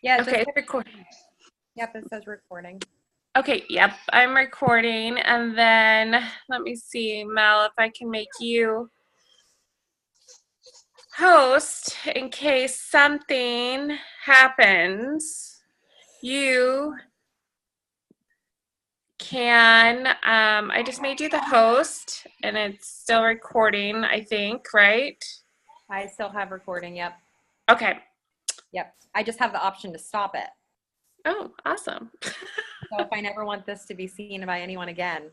Yeah, Okay, just record. Yep, it says recording. Okay, yep, I'm recording. And then let me see, Mel, if I can make you host in case something happens. You can, I just made you the host and it's still recording, I think, right? I still have recording, yep. Okay. Yep. I just have the option to stop it. Oh, awesome. So if I never want this to be seen by anyone again.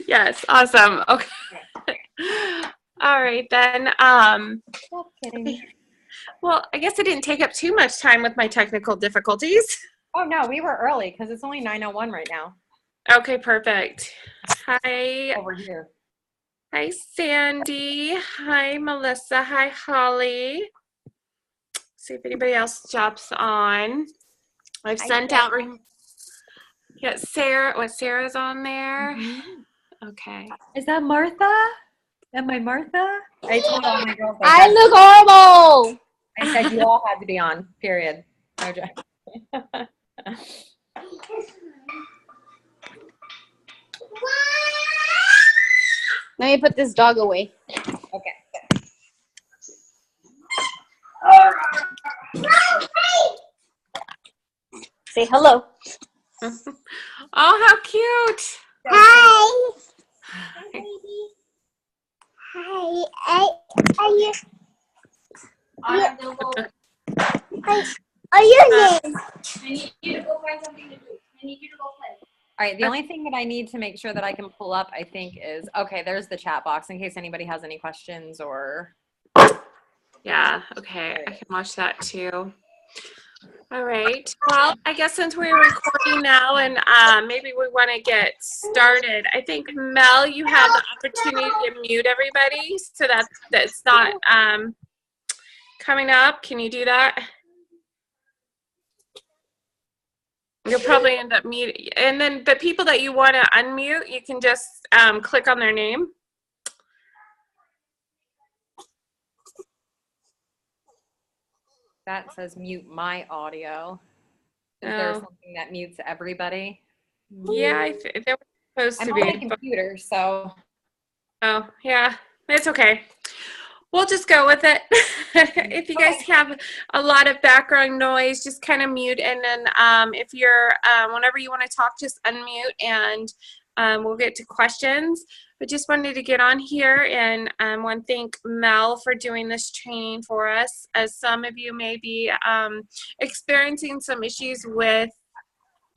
Yes, awesome. Okay. All right, then. Just kidding. Well, I guess I didn't take up too much time with my technical difficulties. Oh no, we were early because it's only 9:01 right now. Okay, perfect. Hi. Over here. Hi, Sandy. Hi, Melissa. Hi, Holly. See if anybody else jumps on. I've sent out. Yeah, Sarah. What, Sarah's on there? Mm-hmm. Okay. Is that Martha? Am I Martha? I told all my girls. I look horrible. I said you all had to be on. Period. No joke. Let me put this dog away. Okay. Say hello. Oh, how cute. Hi. Hi, baby. Hi. Are you? Are you here? I need you to go find something to do. I need you to go play. All right, the only thing that I need to make sure that I can pull up, I think, is, okay, there's the chat box in case anybody has any questions or. Yeah, okay, I can watch that too. All right, well, I guess since we're recording now and maybe we want to get started, I think, Mel, you have the opportunity to mute everybody so that that's not coming up. Can you do that? You'll probably end up muting. And then the people that you want to unmute, you can just click on their name. That says mute my audio. Is there something that mutes everybody? Yeah, they were supposed to be. I'm on my computer, so. Oh, yeah, it's okay. We'll just go with it. If you guys have a lot of background noise, just kind of mute. And then if you're, whenever you want to talk, just unmute and we'll get to questions. But just wanted to get on here and want to thank Mel for doing this training for us. As some of you may be experiencing some issues with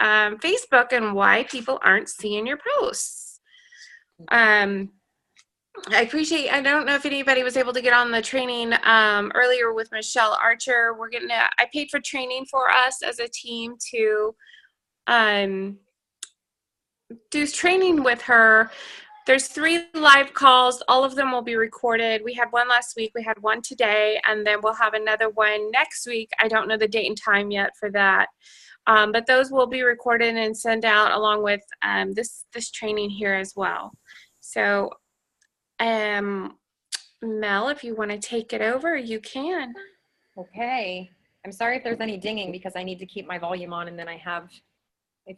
Facebook and why people aren't seeing your posts. I appreciate, I don't know if anybody was able to get on the training earlier with Michelle Archer. I paid for training for us as a team to do training with her. There's 3 live calls. All of them will be recorded. We had one last week. We had one today, and then we'll have another one next week. I don't know the date and time yet for that. But those will be recorded and sent out along with this training here as well. So Mel, if you want to take it over, you can. Okay. I'm sorry if there's any dinging because I need to keep my volume on and then I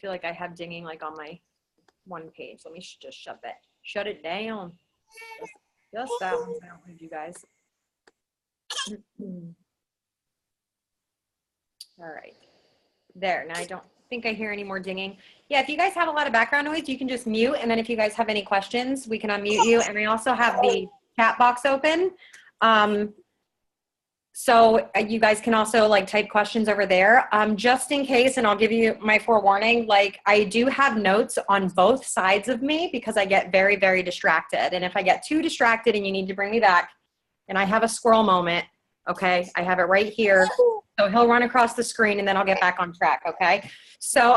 feel like I have dinging like on my one page. Let me just shut it down. Just that one so I don't lose you guys. All right. There. Now I don't think I hear any more dinging. Yeah, if you guys have a lot of background noise, you can just mute. And then if you guys have any questions, we can unmute you. And I also have the chat box open. So you guys can also like type questions over there. Just in case, and I'll give you my forewarning, like I do have notes on both sides of me because I get very, very distracted. And if I get too distracted and you need to bring me back, and I have a squirrel moment, okay? I have it right here. So he'll run across the screen and then I'll get back on track, okay? So,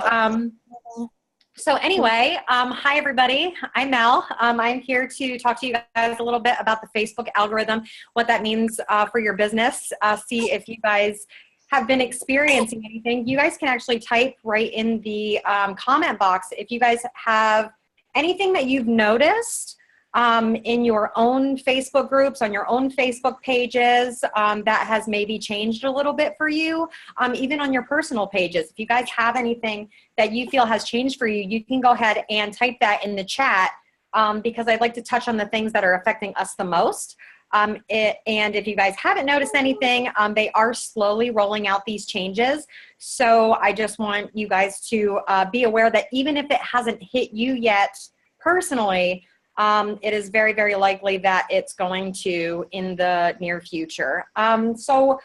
anyway, hi everybody. I'm Mel. I'm here to talk to you guys a little bit about the Facebook algorithm, what that means for your business. See if you guys have been experiencing anything. You guys can actually type right in the comment box if you guys have anything that you've noticed in your own Facebook groups, on your own Facebook pages, that has maybe changed a little bit for you, even on your personal pages. If you guys have anything that you feel has changed for you, you can go ahead and type that in the chat, because I'd like to touch on the things that are affecting us the most. And if you guys haven't noticed anything, they are slowly rolling out these changes. So I just want you guys to be aware that even if it hasn't hit you yet personally, it is very, very likely that it's going to in the near future. So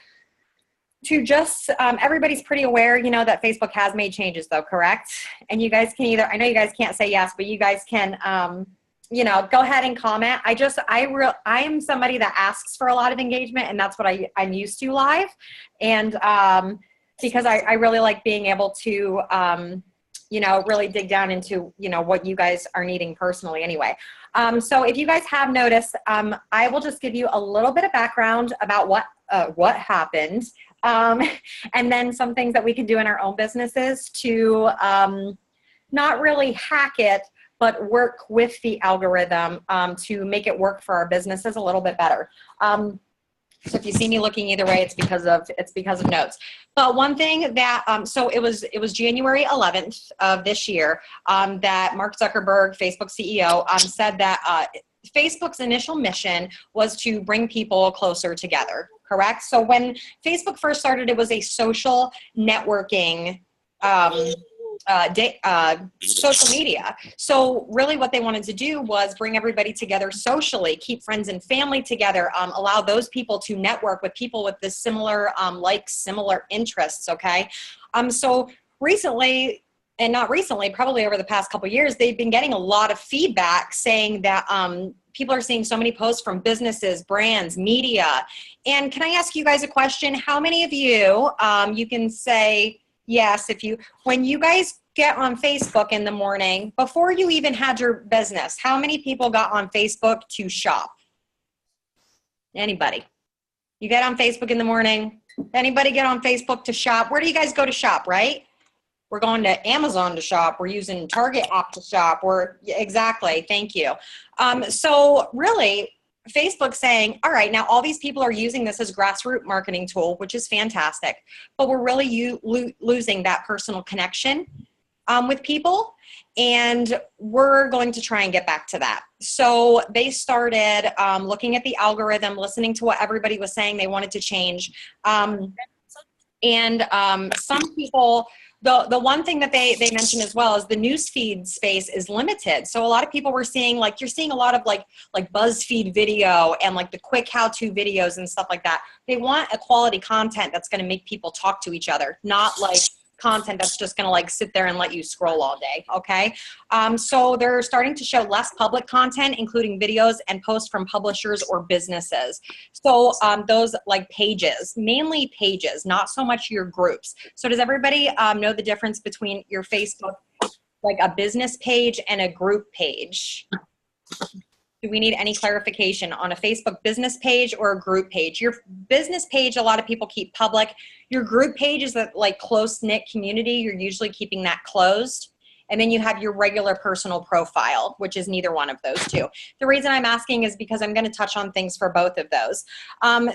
to just, everybody's pretty aware, you know, that Facebook has made changes though, correct? And you guys can either, I know you guys can't say yes, but you guys can, you know, go ahead and comment. I am somebody that asks for a lot of engagement, and that's what I'm used to live. And because I really like being able to, you know, really dig down into, you know, what you guys are needing personally anyway. So if you guys have noticed, I will just give you a little bit of background about what happened, and then some things that we can do in our own businesses to not really hack it, but work with the algorithm to make it work for our businesses a little bit better. So if you see me looking either way, it's because of notes. But one thing that, so it was January 11th of this year that Mark Zuckerberg, Facebook CEO, said that Facebook's initial mission was to bring people closer together, correct? So when Facebook first started, it was a social networking social media. So really what they wanted to do was bring everybody together socially, keep friends and family together, allow those people to network with people with the similar likes, similar interests, okay? So recently, and not recently, probably over the past couple of years, they've been getting a lot of feedback saying that people are seeing so many posts from businesses, brands, media. And can I ask you guys a question? How many of you, you can say yes, when you guys get on Facebook in the morning, before you even had your business, how many people got on Facebook to shop? Anybody? You get on Facebook in the morning? Anybody get on Facebook to shop? Where do you guys go to shop, right? We're going to Amazon to shop. We're using Target app to shop. Exactly, thank you. So really, Facebook's saying, all right, now all these people are using this as grassroots marketing tool, which is fantastic, but we're really losing that personal connection with people, and we're going to try and get back to that. So they started looking at the algorithm, listening to what everybody was saying they wanted to change. Some people, the one thing that they mentioned as well is the newsfeed space is limited. So a lot of people were seeing, like, you're seeing a lot of like BuzzFeed video and like the quick how-to videos and stuff like that. They want a quality content that's going to make people talk to each other, not like content that's just going to like sit there and let you scroll all day. Okay. So they're starting to show less public content, including videos and posts from publishers or businesses. So those like pages, mainly pages, not so much your groups. So does everybody know the difference between your Facebook, like a business page and a group page? Do we need any clarification on a Facebook business page or a group page? Your business page, a lot of people keep public. Your group page is a like close-knit community. You're usually keeping that closed. And then you have your regular personal profile, which is neither one of those two. The reason I'm asking is because I'm going to touch on things for both of those.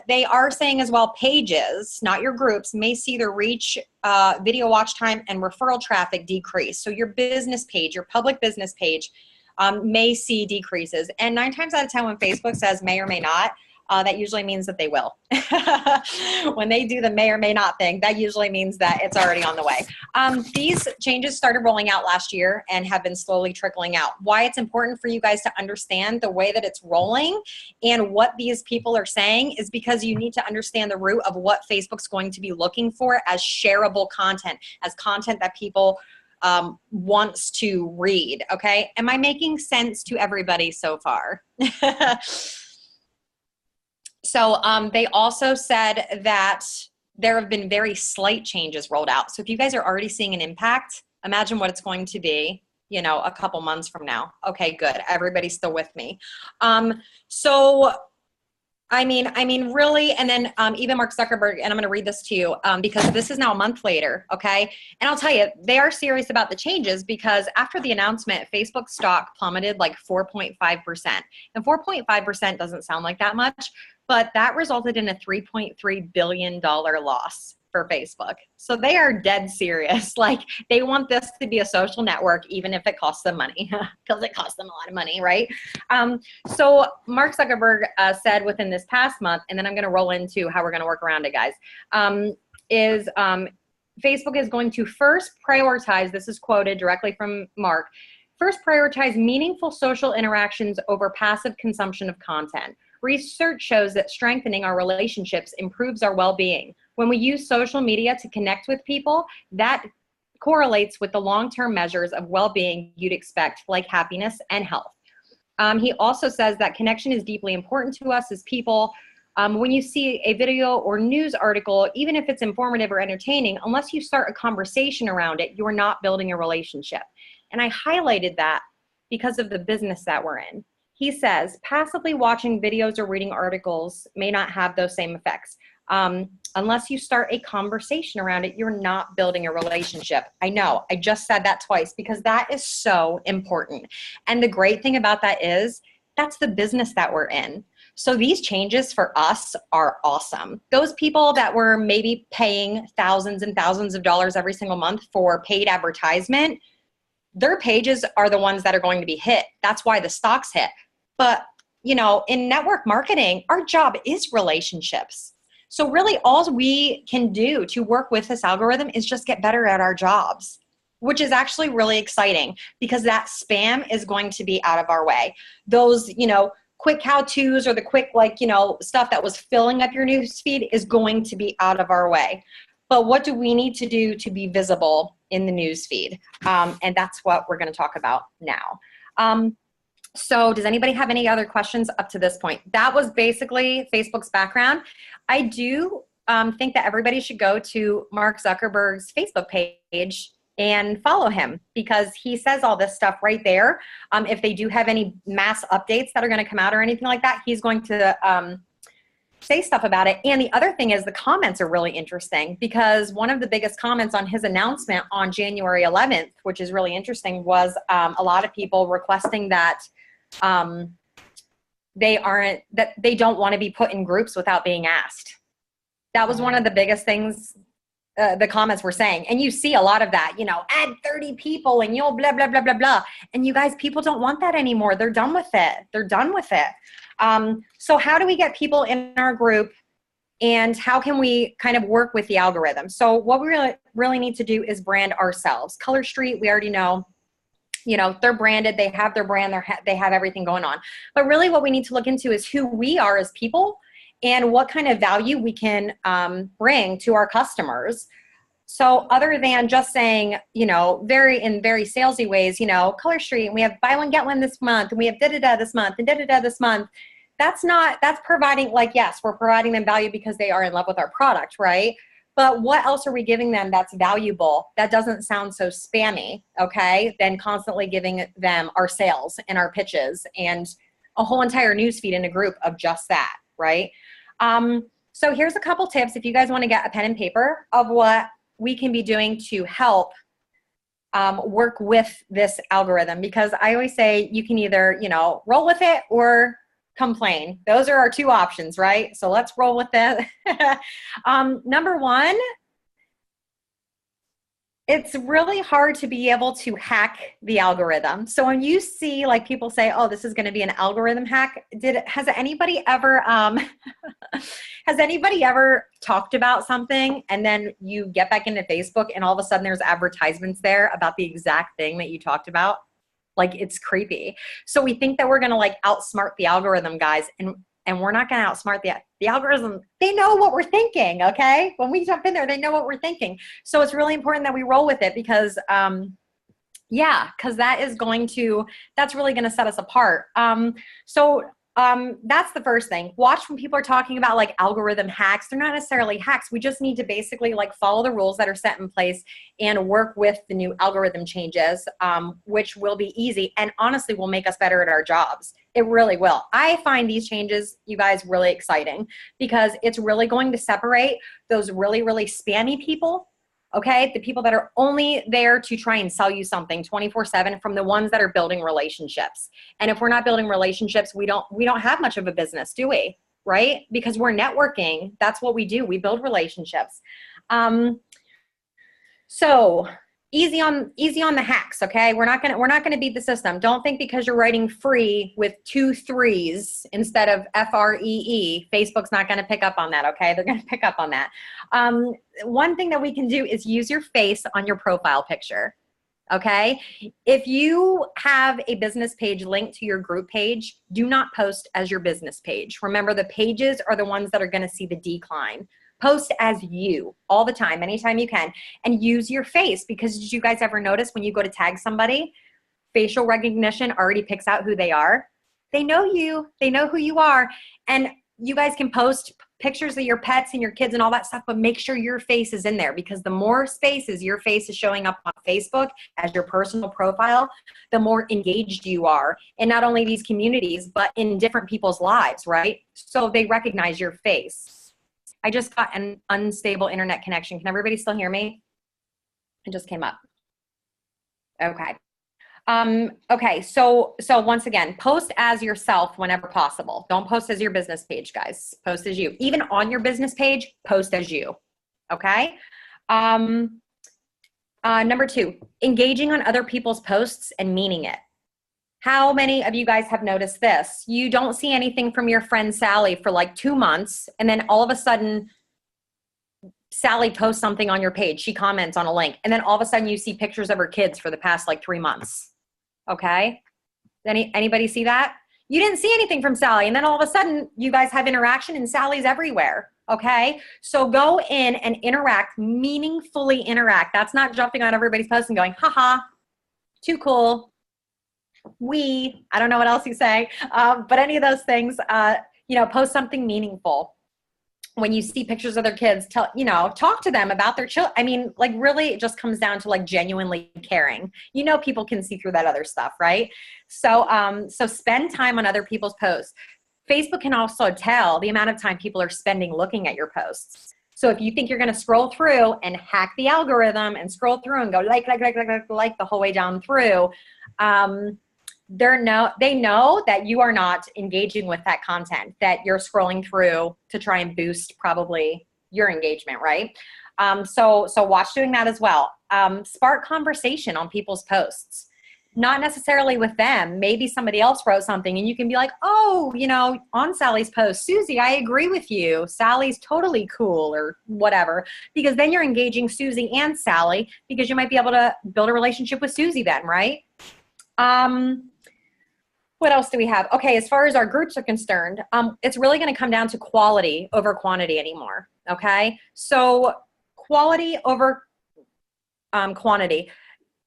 They are saying as well, pages, not your groups, may see their reach, video watch time, and referral traffic decrease. So your business page, your public business page, may see decreases. And 9 times out of 10 when Facebook says may or may not, that usually means that they will. When they do the may or may not thing, that usually means that it's already on the way. These changes started rolling out last year and have been slowly trickling out. Why it's important for you guys to understand the way that it's rolling and what these people are saying is because you need to understand the root of what Facebook's going to be looking for as shareable content, as content that people wants to read. Okay. Am I making sense to everybody so far? So they also said that there have been very slight changes rolled out. So if you guys are already seeing an impact, imagine what it's going to be, you know, a couple months from now. Okay, good. Everybody's still with me. So I mean, really, and then even Mark Zuckerberg, and I'm going to read this to you because this is now a month later, okay? And I'll tell you, they are serious about the changes because after the announcement, Facebook stock plummeted like 4.5%. And 4.5% doesn't sound like that much, but that resulted in a $3.3 billion loss for Facebook. So they are dead serious. Like, they want this to be a social network, even if it costs them money, because it costs them a lot of money, right? So Mark Zuckerberg said within this past month, and then I'm going to roll into how we're going to work around it, guys, Facebook is going to first prioritize, this is quoted directly from Mark, first prioritize meaningful social interactions over passive consumption of content. Research shows that strengthening our relationships improves our well-being. When we use social media to connect with people, that correlates with the long-term measures of well-being you'd expect, like happiness and health. He also says that connection is deeply important to us as people. When you see a video or news article, even if it's informative or entertaining, unless you start a conversation around it, you're not building a relationship. And I highlighted that because of the business that we're in. He says, passively watching videos or reading articles may not have those same effects. Unless you start a conversation around it, you're not building a relationship. I know, I just said that twice because that is so important. And the great thing about that is that's the business that we're in. So these changes for us are awesome. Those people that were maybe paying thousands and thousands of dollars every single month for paid advertisement, their pages are the ones that are going to be hit. That's why the stocks hit. But, you know, in network marketing, our job is relationships. So really all we can do to work with this algorithm is just get better at our jobs, which is actually really exciting because that spam is going to be out of our way. Those, you know, quick how-tos or the quick, like, you know, stuff that was filling up your news feed is going to be out of our way. But what do we need to do to be visible in the news feed? And that's what we're going to talk about now. So does anybody have any other questions up to this point? That was basically Facebook's background. I do think that everybody should go to Mark Zuckerberg's Facebook page and follow him because he says all this stuff right there. If they do have any mass updates that are going to come out or anything like that, he's going to say stuff about it. And the other thing is the comments are really interesting because one of the biggest comments on his announcement on January 11th, which is really interesting, was a lot of people requesting that they don't want to be put in groups without being asked. That was one of the biggest things the comments were saying. And you see a lot of that, you know, add 30 people and you'll blah, blah, blah, blah, blah. And you guys, people don't want that anymore. They're done with it. They're done with it. So how do we get people in our group and how can we kind of work with the algorithm? So what we really need to do is brand ourselves. Color Street, we already know. You know, they're branded, they have their brand, they have everything going on. But really what we need to look into is who we are as people and what kind of value we can bring to our customers. So other than just saying, you know, in very salesy ways, you know, Color Street, and we have buy one, get one this month, and we have da-da-da this month, and da-da-da this month. That's providing, like, yes, we're providing them value because they are in love with our product, right? But what else are we giving them that's valuable, that doesn't sound so spammy, okay, than constantly giving them our sales and our pitches and a whole entire newsfeed in a group of just that, right? So here's a couple tips if you guys want to get a pen and paper of what we can be doing to help work with this algorithm. Because I always say you can either, you know, roll with it or complain. Those are our two options, right? So let's roll with that. Number one, it's really hard to be able to hack the algorithm. So when you see like people say, oh, this is going to be an algorithm hack, has anybody ever talked about something and then you get back into Facebook and all of a sudden there's advertisements there about the exact thing that you talked about? Like, it's creepy. So we think that we're going to like outsmart the algorithm, guys, and we're not going to outsmart the algorithm. They know what we're thinking, okay? When we jump in there, they know what we're thinking. So it's really important that we roll with it because, yeah, because that's really going to set us apart. So That's the first thing. Watch when people are talking about like algorithm hacks. They're not necessarily hacks. We just need to basically like follow the rules that are set in place and work with the new algorithm changes, which will be easy and honestly will make us better at our jobs. It really will. I find these changes, you guys, really exciting because it's really going to separate those really, really spammy people. Okay, the people that are only there to try and sell you something 24/7 from the ones that are building relationships. And if we're not building relationships, we don't have much of a business, do we? Right? Because we're networking. That's what we do. We build relationships. So easy on the hacks. Okay, we're not gonna beat the system. Don't think because you're writing free with 2 3s instead of FREE, Facebook's not gonna pick up on that. Okay, they're gonna pick up on that. One thing that we can do is use your face on your profile picture. Okay, if you have a business page linked to your group page, do not post as your business page. Remember, the pages are the ones that are going to see the decline. Post as you all the time, anytime you can, and use your face, because did you guys ever notice when you go to tag somebody, facial recognition already picks out who they are? They know you, they know who you are, and you guys can post pictures of your pets and your kids and all that stuff, but make sure your face is in there, because the more spaces your face is showing up on Facebook as your personal profile, the more engaged you are in not only these communities, but in different people's lives, right? So they recognize your face. I just got an unstable internet connection. Can everybody still hear me? It just came up. Okay. Okay, so once again, post as yourself whenever possible. Don't post as your business page, guys. Post as you. Even on your business page, post as you. Okay? Number 2, engaging on other people's posts and meaning it. How many of you guys have noticed this? You don't see anything from your friend Sally for like 2 months, and then all of a sudden, Sally posts something on your page. She comments on a link, and then all of a sudden you see pictures of her kids for the past like 3 months. Okay? Anybody see that? You didn't see anything from Sally, and then all of a sudden you guys have interaction and Sally's everywhere. Okay? So go in and interact, meaningfully interact. That's not jumping on everybody's post and going, haha, too cool. I don't know what else you say, but any of those things, post something meaningful. When you see pictures of their kids, talk to them about their children. I mean, like really, it just comes down to like genuinely caring. People can see through that other stuff, right? So spend time on other people's posts. Facebook can also tell the amount of time people are spending looking at your posts. So if you think you're going to scroll through and hack the algorithm and scroll through and go like the whole way down through, they know that you are not engaging with that content, that you're scrolling through to try and boost probably your engagement, right? So watch doing that as well. Spark conversation on people's posts, not necessarily with them. Maybe somebody else wrote something and you can be like, oh, on Sally's post, Susie, I agree with you. Sally's totally cool or whatever, because then you're engaging Susie and Sally, because you might be able to build a relationship with Susie then, right? What else do we have? Okay, as far as our groups are concerned, it's really going to come down to quality over quantity anymore, okay? So quality over quantity.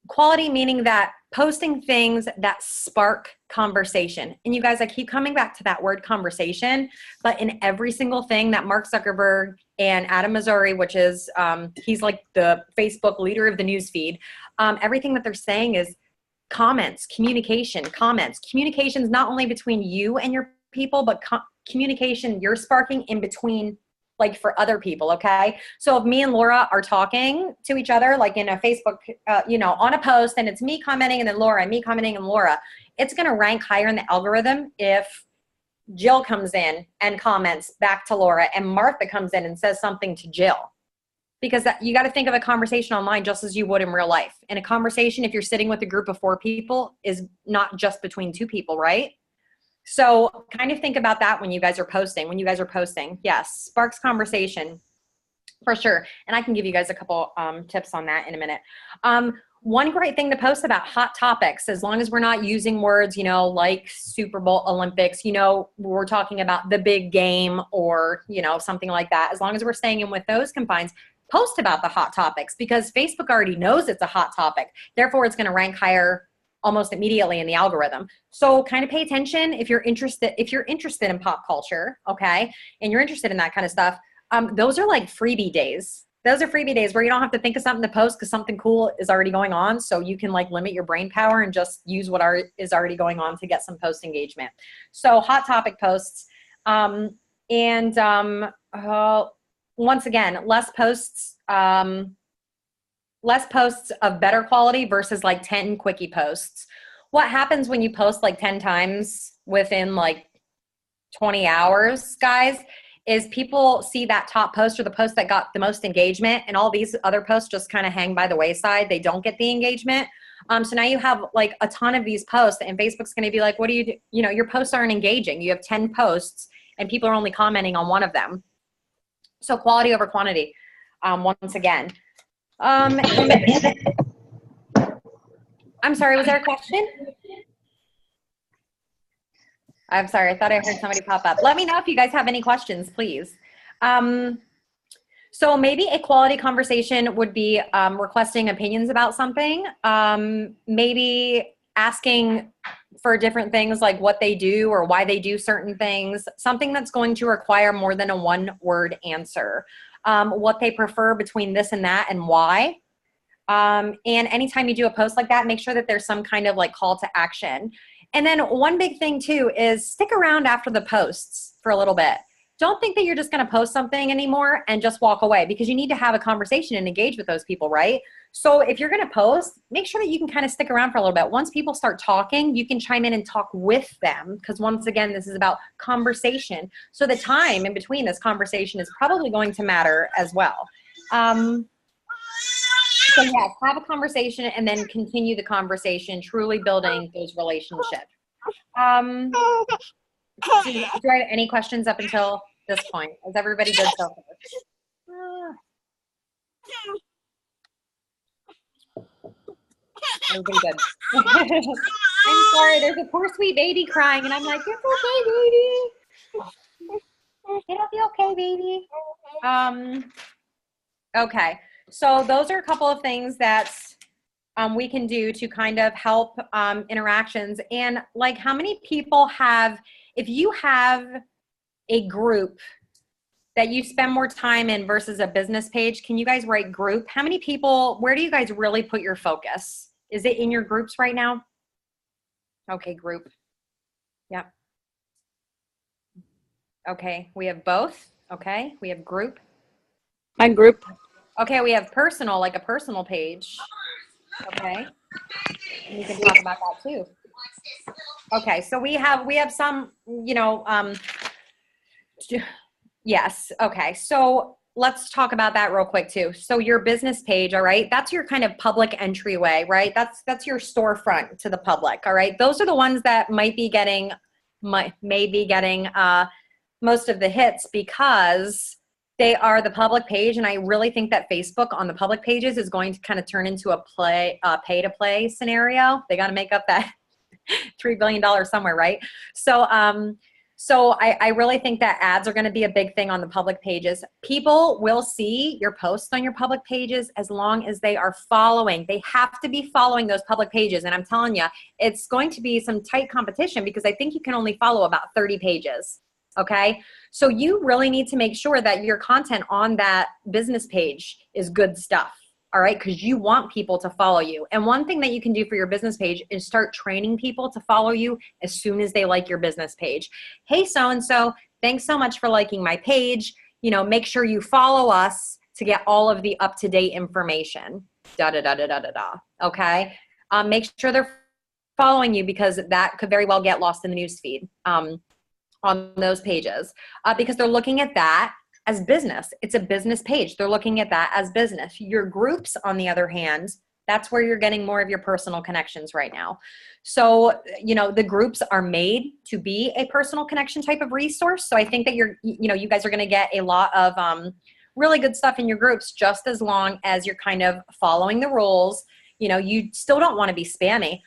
Quality meaning that posting things that spark conversation. And you guys, I keep coming back to that word conversation, but in every single thing that Mark Zuckerberg and Adam Mosseri, which is, he's like the Facebook leader of the newsfeed, everything that they're saying is comments, communication, comments. Communication's not only between you and your people, but communication you're sparking in between, like for other people, okay? So if me and Laura are talking to each other, like in a Facebook, on a post, and it's me commenting and then Laura, and me commenting and Laura, it's gonna rank higher in the algorithm if Jill comes in and comments back to Laura and Martha comes in and says something to Jill. Because you got to think of a conversation online just as you would in real life. And a conversation, if you're sitting with a group of 4 people, is not just between 2 people, right? So kind of think about that when you guys are posting. Yes, sparks conversation for sure. And I can give you guys a couple tips on that in a minute. One great thing to post about hot topics, as long as we're not using words, like Super Bowl, Olympics, we're talking about the big game or, something like that. As long as we're staying in with those confines, post about the hot topics, because Facebook already knows it's a hot topic. Therefore, it's going to rank higher almost immediately in the algorithm. So kind of pay attention if you're interested in pop culture, okay, and you're interested in that kind of stuff. Those are like freebie days. Those are freebie days where you don't have to think of something to post because something cool is already going on. So you can like limit your brain power and just use what is already going on to get some post engagement. So hot topic posts. Once again, less posts of better quality versus like 10 quickie posts. What happens when you post like 10 times within like 20 hours, guys, is people see that top post or the post that got the most engagement, and all these other posts just kind of hang by the wayside. They don't get the engagement. So now you have like a ton of these posts, and Facebook's going to be like, what do you do? You know, your posts aren't engaging. You have 10 posts and people are only commenting on one of them. So quality over quantity, once again. I'm sorry, was there a question? I'm sorry, I thought I heard somebody pop up. Let me know if you guys have any questions, please. So maybe a quality conversation would be requesting opinions about something, maybe asking for different things like what they do or why they do certain things, something that's going to require more than a one-word answer, what they prefer between this and that and why. And anytime you do a post like that, make sure that there's some kind of like call to action. And then one big thing too is stick around after the posts for a little bit. Don't think that you're just going to post something anymore and just walk away, because you need to have a conversation and engage with those people, right? So if you're going to post, make sure that you can kind of stick around for a little bit. Once people start talking, you can chime in and talk with them, because once again, this is about conversation. So the time in between this conversation is probably going to matter as well. So yes, have a conversation and then continue the conversation, truly building those relationships. Do I have any questions up until this point? Is everybody good so far? Everybody good. I'm sorry, there's a poor sweet baby crying and I'm like, it's okay, baby. It'll be okay, baby. Okay. So those are a couple of things that we can do to kind of help interactions. And like, how many people have, if you have a group that you spend more time in versus a business page, can you guys write group? How many people, where do you guys really put your focus? Is it in your groups right now? Okay, group. Yep. Okay, we have both. Okay, we have group. My group. Okay, we have personal, like a personal page. Okay, and you can talk about that too. Okay, so we have some, you know, yes. Okay, so let's talk about that real quick too. So your business page, all right, that's your kind of public entryway, right? That's your storefront to the public, all right? Those are the ones that may be getting most of the hits because they are the public page, and I really think that Facebook on the public pages is going to kind of turn into a pay-to-play scenario. They got to make up that $3 billion somewhere, right? So, I really think that ads are going to be a big thing on the public pages. People will see your posts on your public pages as long as they are following. They have to be following those public pages, and I'm telling you, it's going to be some tight competition because I think you can only follow about 30 pages. Okay, so you really need to make sure that your content on that business page is good stuff, all right, because you want people to follow you. And one thing that you can do for your business page is start training people to follow you as soon as they like your business page. Hey, so-and-so, thanks so much for liking my page. You know, make sure you follow us to get all of the up-to-date information, da-da-da-da-da-da-da, okay? Make sure they're following you because that could very well get lost in the newsfeed. On those pages because they're looking at that as business. It's a business page. They're looking at that as business. Your groups, on the other hand, that's where you're getting more of your personal connections right now. So, you know, the groups are made to be a personal connection type of resource. So I think that you guys are going to get a lot of really good stuff in your groups, just as long as you're kind of following the rules. You know, you still don't want to be spammy.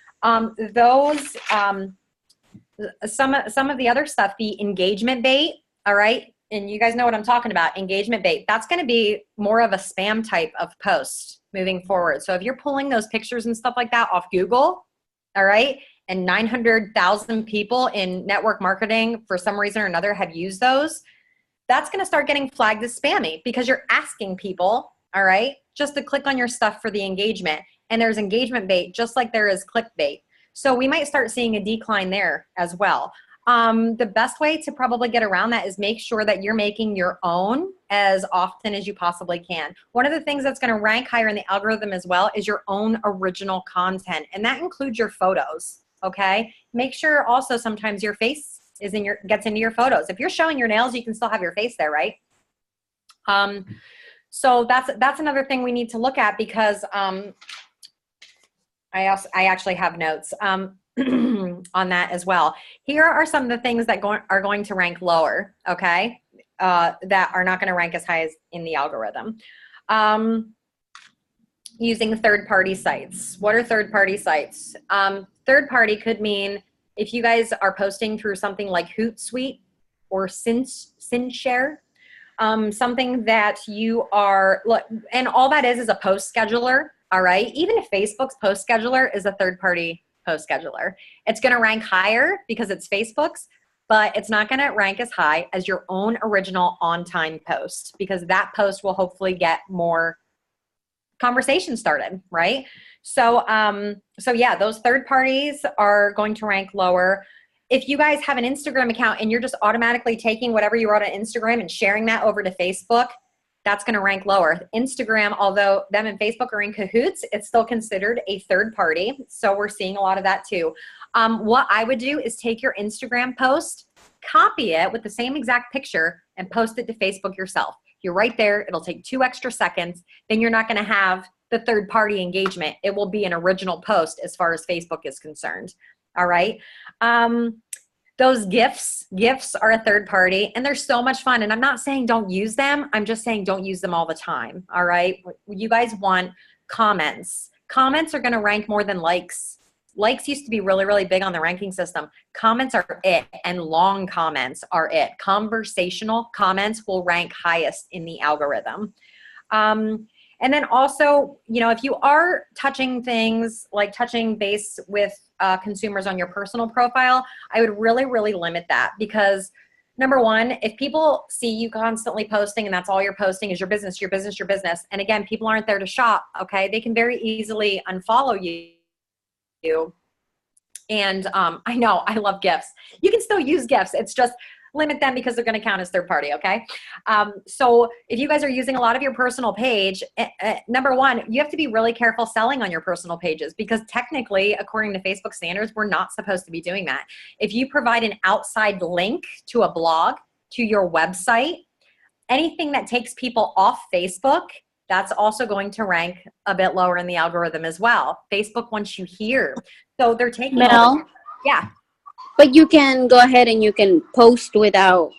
Some of the other stuff, the engagement bait, all right, and you guys know what I'm talking about, engagement bait, that's going to be more of a spam type of post moving forward. So if you're pulling those pictures and stuff like that off Google, all right? And 900,000 people in network marketing for some reason or another have used those, that's going to start getting flagged as spammy because you're asking people, all right, just to click on your stuff for the engagement. And there's engagement bait just like there is clickbait. So we might start seeing a decline there as well. The best way to probably get around that is make sure that you're making your own as often as you possibly can. One of the things that's going to rank higher in the algorithm as well is your own original content, and that includes your photos. Okay, make sure also sometimes your face is gets into your photos. If you're showing your nails, you can still have your face there, right? So that's another thing we need to look at because I actually have notes on that as well. Here are some of the things that are going to rank lower, okay, that are not going to rank as high as in the algorithm. Using third-party sites. What are third-party sites? Third-party could mean if you guys are posting through something like Hootsuite or Cinshare, something that you are, and all that is a post scheduler, all right? Even if Facebook's post scheduler is a third-party post scheduler, it's going to rank higher because it's Facebook's, but it's not going to rank as high as your own original on-time post because that post will hopefully get more conversation started, right? So, so yeah, those third parties are going to rank lower. If you guys have an Instagram account and you're just automatically taking whatever you wrote on Instagram and sharing that over to Facebook, that's going to rank lower. Instagram, although them and Facebook are in cahoots, it's still considered a third party. So we're seeing a lot of that too. What I would do is take your Instagram post, copy it with the same exact picture and post it to Facebook yourself. You're right there. It'll take 2 extra seconds. Then you're not going to have the third party engagement. It will be an original post as far as Facebook is concerned. All right. Those GIFs are a third party and they're so much fun. And I'm not saying don't use them. I'm just saying don't use them all the time. All right. You guys want comments. Comments are going to rank more than likes. Likes used to be really, really big on the ranking system. Comments are it, and long comments are it. Conversational comments will rank highest in the algorithm. And then also, you know, if you are touching things like touching base with consumers on your personal profile, I would really, really limit that because number one, if people see you constantly posting and that's all you're posting is your business, your business, your business, and again, people aren't there to shop, okay? They can very easily unfollow you. And I know, I love GIFs. You can still use GIFs. It's just limit them because they're going to count as third party, okay? So if you guys are using a lot of your personal page, number one, you have to be really careful selling on your personal pages because technically, according to Facebook standards, we're not supposed to be doing that. If you provide an outside link to a blog, to your website, anything that takes people off Facebook, that's also going to rank a bit lower in the algorithm as well. Facebook wants you here. So they're taking Mel? Yeah. But you can go ahead and you can post without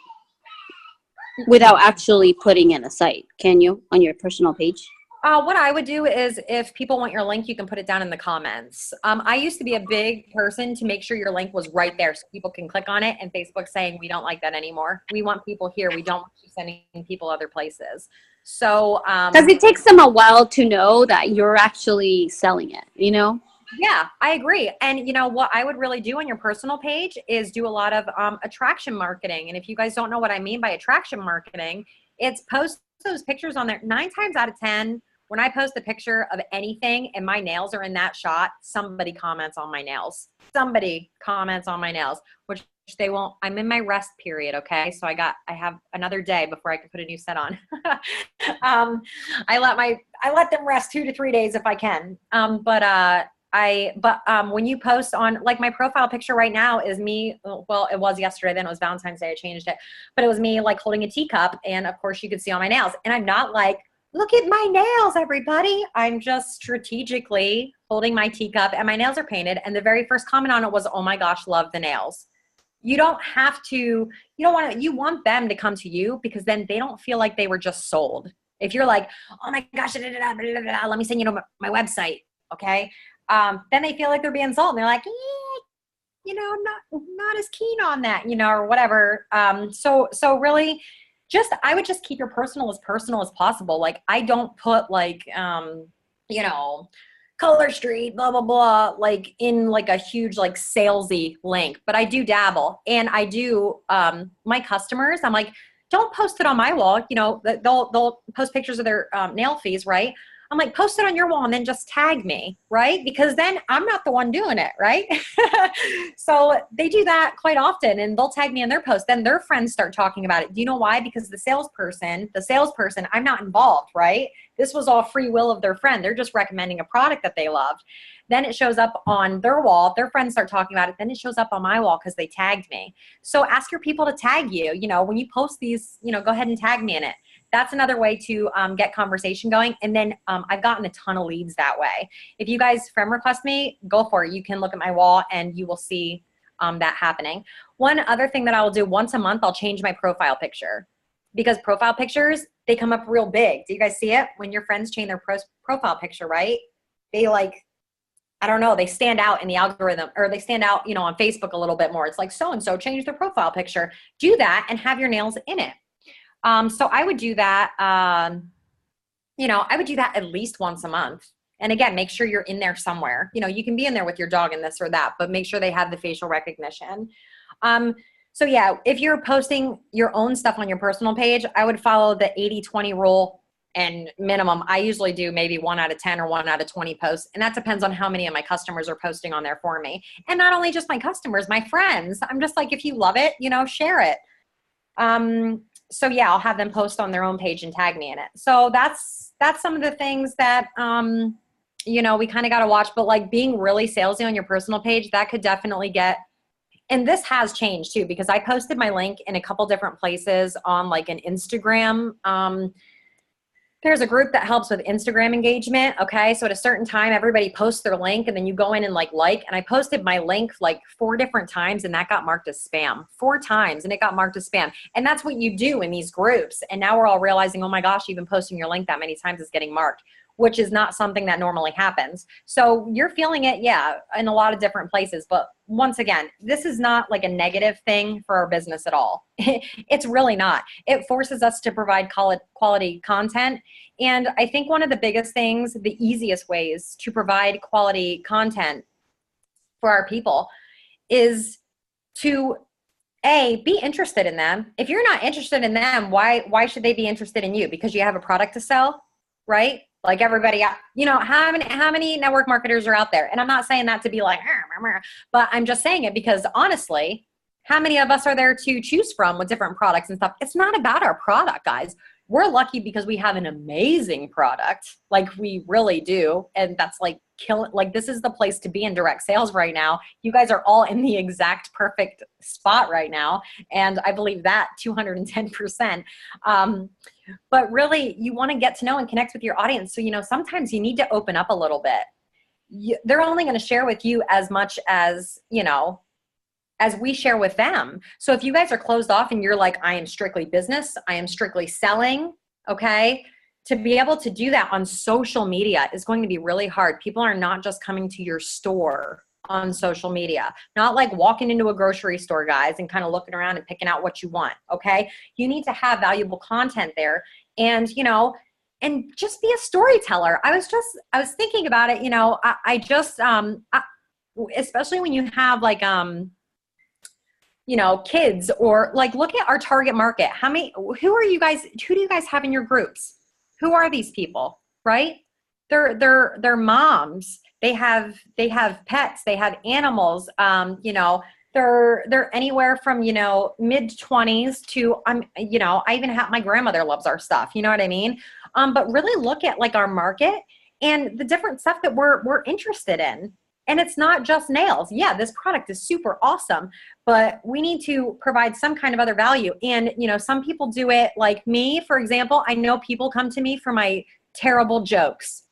actually putting in a site, can you, on your personal page? What I would do is if people want your link, you can put it down in the comments. I used to be a big person to make sure your link was right there so people can click on it, and Facebook's saying we don't like that anymore. We want people here. We don't want you sending people other places. So because it takes them a while to know that you're actually selling it, you know? Yeah, I agree. And you know what I would really do on your personal page is do a lot of attraction marketing. And if you guys don't know what I mean by attraction marketing, it's post those pictures on there. 9 times out of 10, when I post a picture of anything and my nails are in that shot, somebody comments on my nails. Somebody comments on my nails, which they won't. I'm in my rest period, okay? So I have another day before I can put a new set on. I let them rest 2 to 3 days if I can. When you post on, like my profile picture right now is me, well, it was yesterday, then it was Valentine's Day, I changed it, but it was me like holding a teacup, and of course you could see all my nails, and I'm not like, look at my nails, everybody. I'm just strategically holding my teacup and my nails are painted, and the very first comment on it was, oh my gosh, love the nails. You don't have to, you want them to come to you because then they don't feel like they were just sold. If you're like, oh my gosh, let me send you to my website, okay? Then they feel like they're being sold and they're like, not as keen on that, or whatever. So really I would just keep your personal as possible. Like I don't put like, Color Street, blah, blah, blah, like in like a huge, like salesy link, but I do dabble. And I do, my customers, I'm like, don't post it on my wall. You know, they'll post pictures of their nail fees, right? I'm like, post it on your wall and then just tag me, right? Because then I'm not the one doing it, right? So they do that quite often, and they'll tag me in their post. Then their friends start talking about it. Do you know why? Because the salesperson, I'm not involved, right? This was all free will of their friend. They're just recommending a product that they loved. Then it shows up on their wall. Their friends start talking about it. Then it shows up on my wall because they tagged me. So ask your people to tag you. You know, when you post these, you know, go ahead and tag me in it. That's another way to get conversation going. And then I've gotten a ton of leads that way. If you guys friend request me, go for it. You can look at my wall and you will see that happening. One other thing that I will do once a month, I'll change my profile picture, because profile pictures, they come up real big. Do you guys see it? When your friends change their profile picture, right? They like, I don't know, they stand out in the algorithm, or they stand out, you know, on Facebook a little bit more. It's like, so-and-so changed their profile picture. Do that and have your nails in it. So I would do that, you know, I would do that at least once a month. And again, make sure you're in there somewhere. You know, you can be in there with your dog and this or that, but make sure they have the facial recognition. So yeah, if you're posting your own stuff on your personal page, I would follow the 80-20 rule, and minimum. I usually do maybe 1 out of 10 or 1 out of 20 posts. And that depends on how many of my customers are posting on there for me. And not only just my customers, my friends. I'm just like, if you love it, you know, share it. So yeah, I'll have them post on their own page and tag me in it. So that's some of the things that, you know, we kind of got to watch, but like being really salesy on your personal page, that could definitely get, and this has changed too, because I posted my link in a couple different places on like an Instagram. There's a group that helps with Instagram engagement. Okay. So at a certain time, everybody posts their link and then you go in and like, and I posted my link like 4 different times and that got marked as spam 4 times and it got marked as spam. And that's what you do in these groups. And now we're all realizing, oh my gosh, even posting your link that many times is getting marked, which is not something that normally happens. So you're feeling it, yeah, in a lot of different places. But once again, this is not like a negative thing for our business at all. It's really not. It forces us to provide quality content. And I think one of the biggest things, the easiest ways to provide quality content for our people is to be interested in them. If you're not interested in them, why should they be interested in you? Because you have a product to sell, right? Like everybody, you know, how many network marketers are out there? And I'm not saying that to be like, but I'm just saying it because honestly, how many of us are there to choose from with different products and stuff? It's not about our product, guys. We're lucky because we have an amazing product. Like we really do. And that's like like this is the place to be in direct sales right now. You guys are all in the exact perfect spot right now. And I believe that 210%. But really, you want to get to know and connect with your audience. So, you know, sometimes you need to open up a little bit. They're only going to share with you as much as, you know, as we share with them. So if you guys are closed off and you're like, I am strictly business, I am strictly selling, okay? To be able to do that on social media is going to be really hard. People are not just coming to your store on social media, not like walking into a grocery store, guys, and kind of looking around and picking out what you want, okay? You need to have valuable content there and, you know, and just be a storyteller. I was thinking about it, you know, especially when you have like, you know, kids or like, look at our target market. Who do you guys have in your groups? Who are these people, right? They're moms. They have pets, they have animals, you know, they're anywhere from, you know, mid-20s to, you know, I even have, my grandmother loves our stuff. You know what I mean? But really look at like our market and the different stuff that we're interested in. And it's not just nails. Yeah, this product is super awesome, but we need to provide some kind of other value. And, you know, some people do it like me, for example. I know people come to me for my terrible jokes,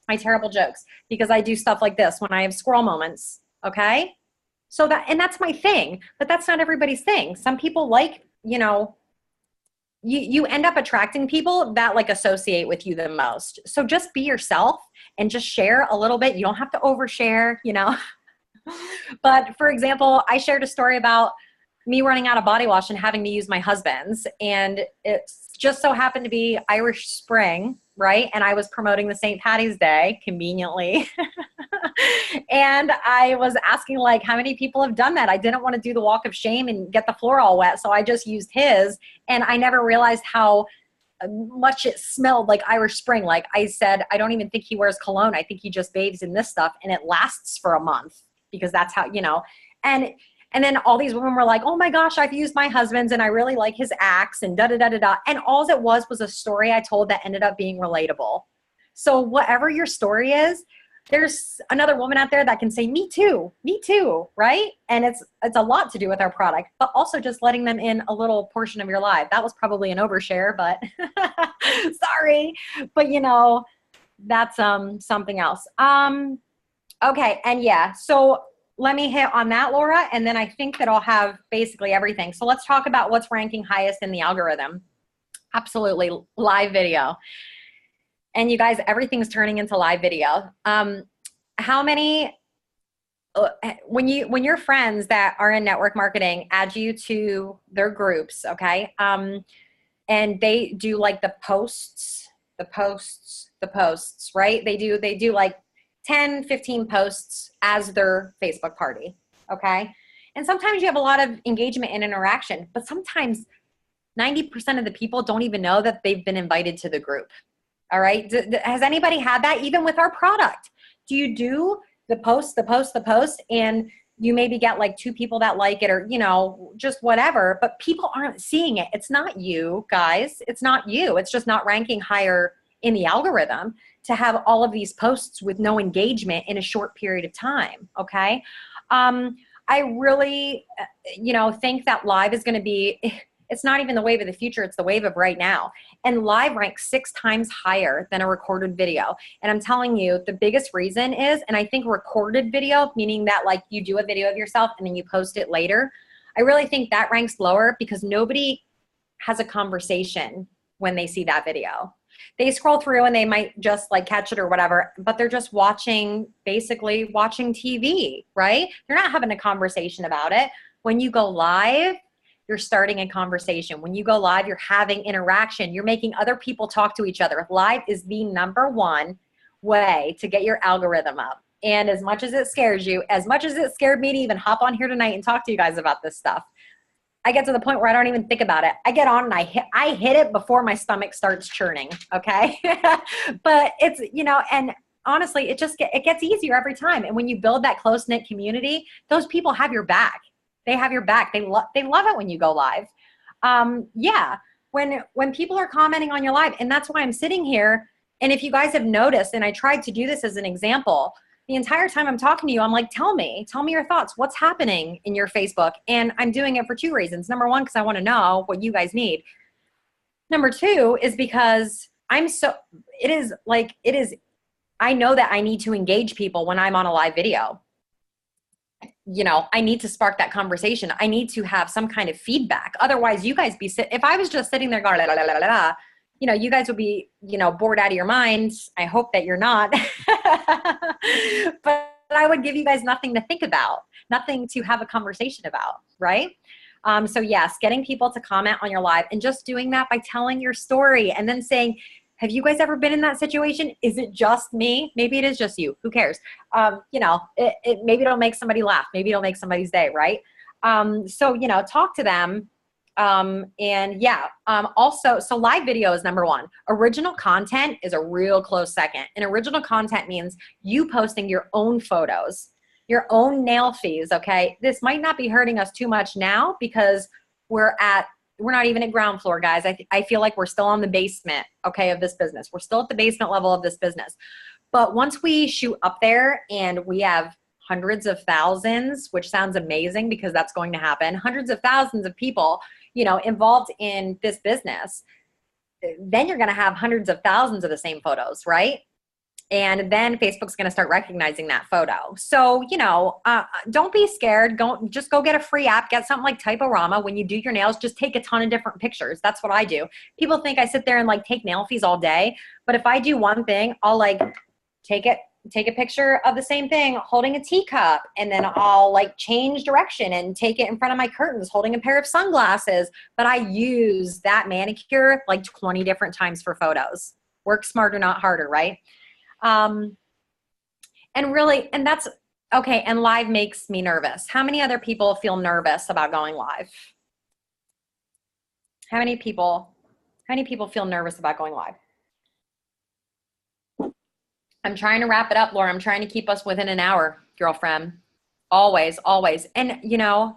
because I do stuff like this when I have squirrel moments, okay? So that's my thing, but that's not everybody's thing. Some people like, you know, you end up attracting people that like associate with you the most. So just be yourself and just share a little bit. You don't have to overshare, you know. But for example, I shared a story about me running out of body wash and having to use my husband's. And it just so happened to be Irish Spring, right? And I was promoting the St. Patty's Day, conveniently. And I was asking like how many people have done that. I didn't want to do the walk of shame and get the floor all wet, so I just used his, and I never realized how much it smelled like Irish Spring. Like I said, I don't even think he wears cologne. I think he just bathes in this stuff, and it lasts for a month because that's how, and then all these women were like, oh my gosh, I've used my husband's and I really like his axe and da-da-da-da-da. And all it was a story I told that ended up being relatable. So whatever your story is, there's another woman out there that can say, me too, right? And it's a lot to do with our product, but also just letting them in a little portion of your life. That was probably an overshare, but sorry. But that's something else. Okay, and yeah, so let me hit on that, Laura, and then I think that I'll have basically everything. So let's talk about what's ranking highest in the algorithm. Absolutely, live video. And you guys, everything's turning into live video. How many, when your friends that are in network marketing add you to their groups, okay? And they do like the posts, right? They do like 10, 15 posts as their Facebook party, okay? And sometimes you have a lot of engagement and interaction, but sometimes 90% of the people don't even know that they've been invited to the group. All right. Has anybody had that even with our product? Do you do the post, and you maybe get like 2 people that like it, or, just whatever, but people aren't seeing it. It's not you guys. It's not you. It's just not ranking higher in the algorithm to have all of these posts with no engagement in a short period of time. Okay. I really, think that live is going to be, it's not even the wave of the future. It's the wave of right now. And live ranks 6 times higher than a recorded video. And I'm telling you, the biggest reason is, and I think recorded video, meaning that like you do a video of yourself and then you post it later, I really think that ranks lower because nobody has a conversation when they see that video. They scroll through and they might just like catch it or whatever, but they're just basically watching TV, right? They're not having a conversation about it. When you go live, you're starting a conversation. When you go live, you're having interaction. You're making other people talk to each other. Live is the #1 way to get your algorithm up. And as much as it scares you, as much as it scared me to even hop on here tonight and talk to you guys about this stuff, I get to the point where I don't even think about it. I get on and I hit it before my stomach starts churning, okay? But it's, and honestly, it gets easier every time. And when you build that close-knit community, those people have your back. They have your back. They love it when you go live. Yeah, when people are commenting on your live, and that's why I'm sitting here. And if you guys have noticed, and I tried to do this as an example, the entire time I'm talking to you, I'm like, tell me your thoughts. What's happening in your Facebook? And I'm doing it for 2 reasons. Number 1, because I want to know what you guys need. Number 2 is because I know that I need to engage people when I'm on a live video. I need to spark that conversation. I need to have some kind of feedback. Otherwise, you guys if I was just sitting there going, la, la, la, la, la, you guys would be, bored out of your minds. I hope that you're not. But I would give you guys nothing to think about, nothing to have a conversation about, right? So yes, getting people to comment on your live and just doing that by telling your story and then saying, have you guys ever been in that situation? Is it just me? Maybe it is just you. Who cares? Maybe it'll make somebody laugh. Maybe it'll make somebody's day, right? So, talk to them. Also, so live video is #1. Original content is a real close second. And original content means you posting your own photos, your own nail fees, okay? This might not be hurting us too much now because we're not even at ground floor, guys. I feel like we're still on the basement, okay, of this business. We're still at the basement level of this business. But once we shoot up there and we have hundreds of thousands, which sounds amazing because that's going to happen, hundreds of thousands of people, involved in this business, then you're going to have hundreds of thousands of the same photos, right? And then Facebook's going to start recognizing that photo. So, don't be scared. Just go get a free app. Get something like Typorama. When you do your nails, just take a ton of different pictures. That's what I do. People think I sit there and like take nail fees all day. But if I do one thing, I'll like take a picture of the same thing holding a teacup, and then I'll like change direction and take it in front of my curtains holding a pair of sunglasses. But I use that manicure like 20 different times for photos. Work smarter, not harder, right? And really, and that's okay. And live makes me nervous. How many other people feel nervous about going live? How many people feel nervous about going live? I'm trying to wrap it up, Laura. I'm trying to keep us within an hour, girlfriend. Always, always. And you know,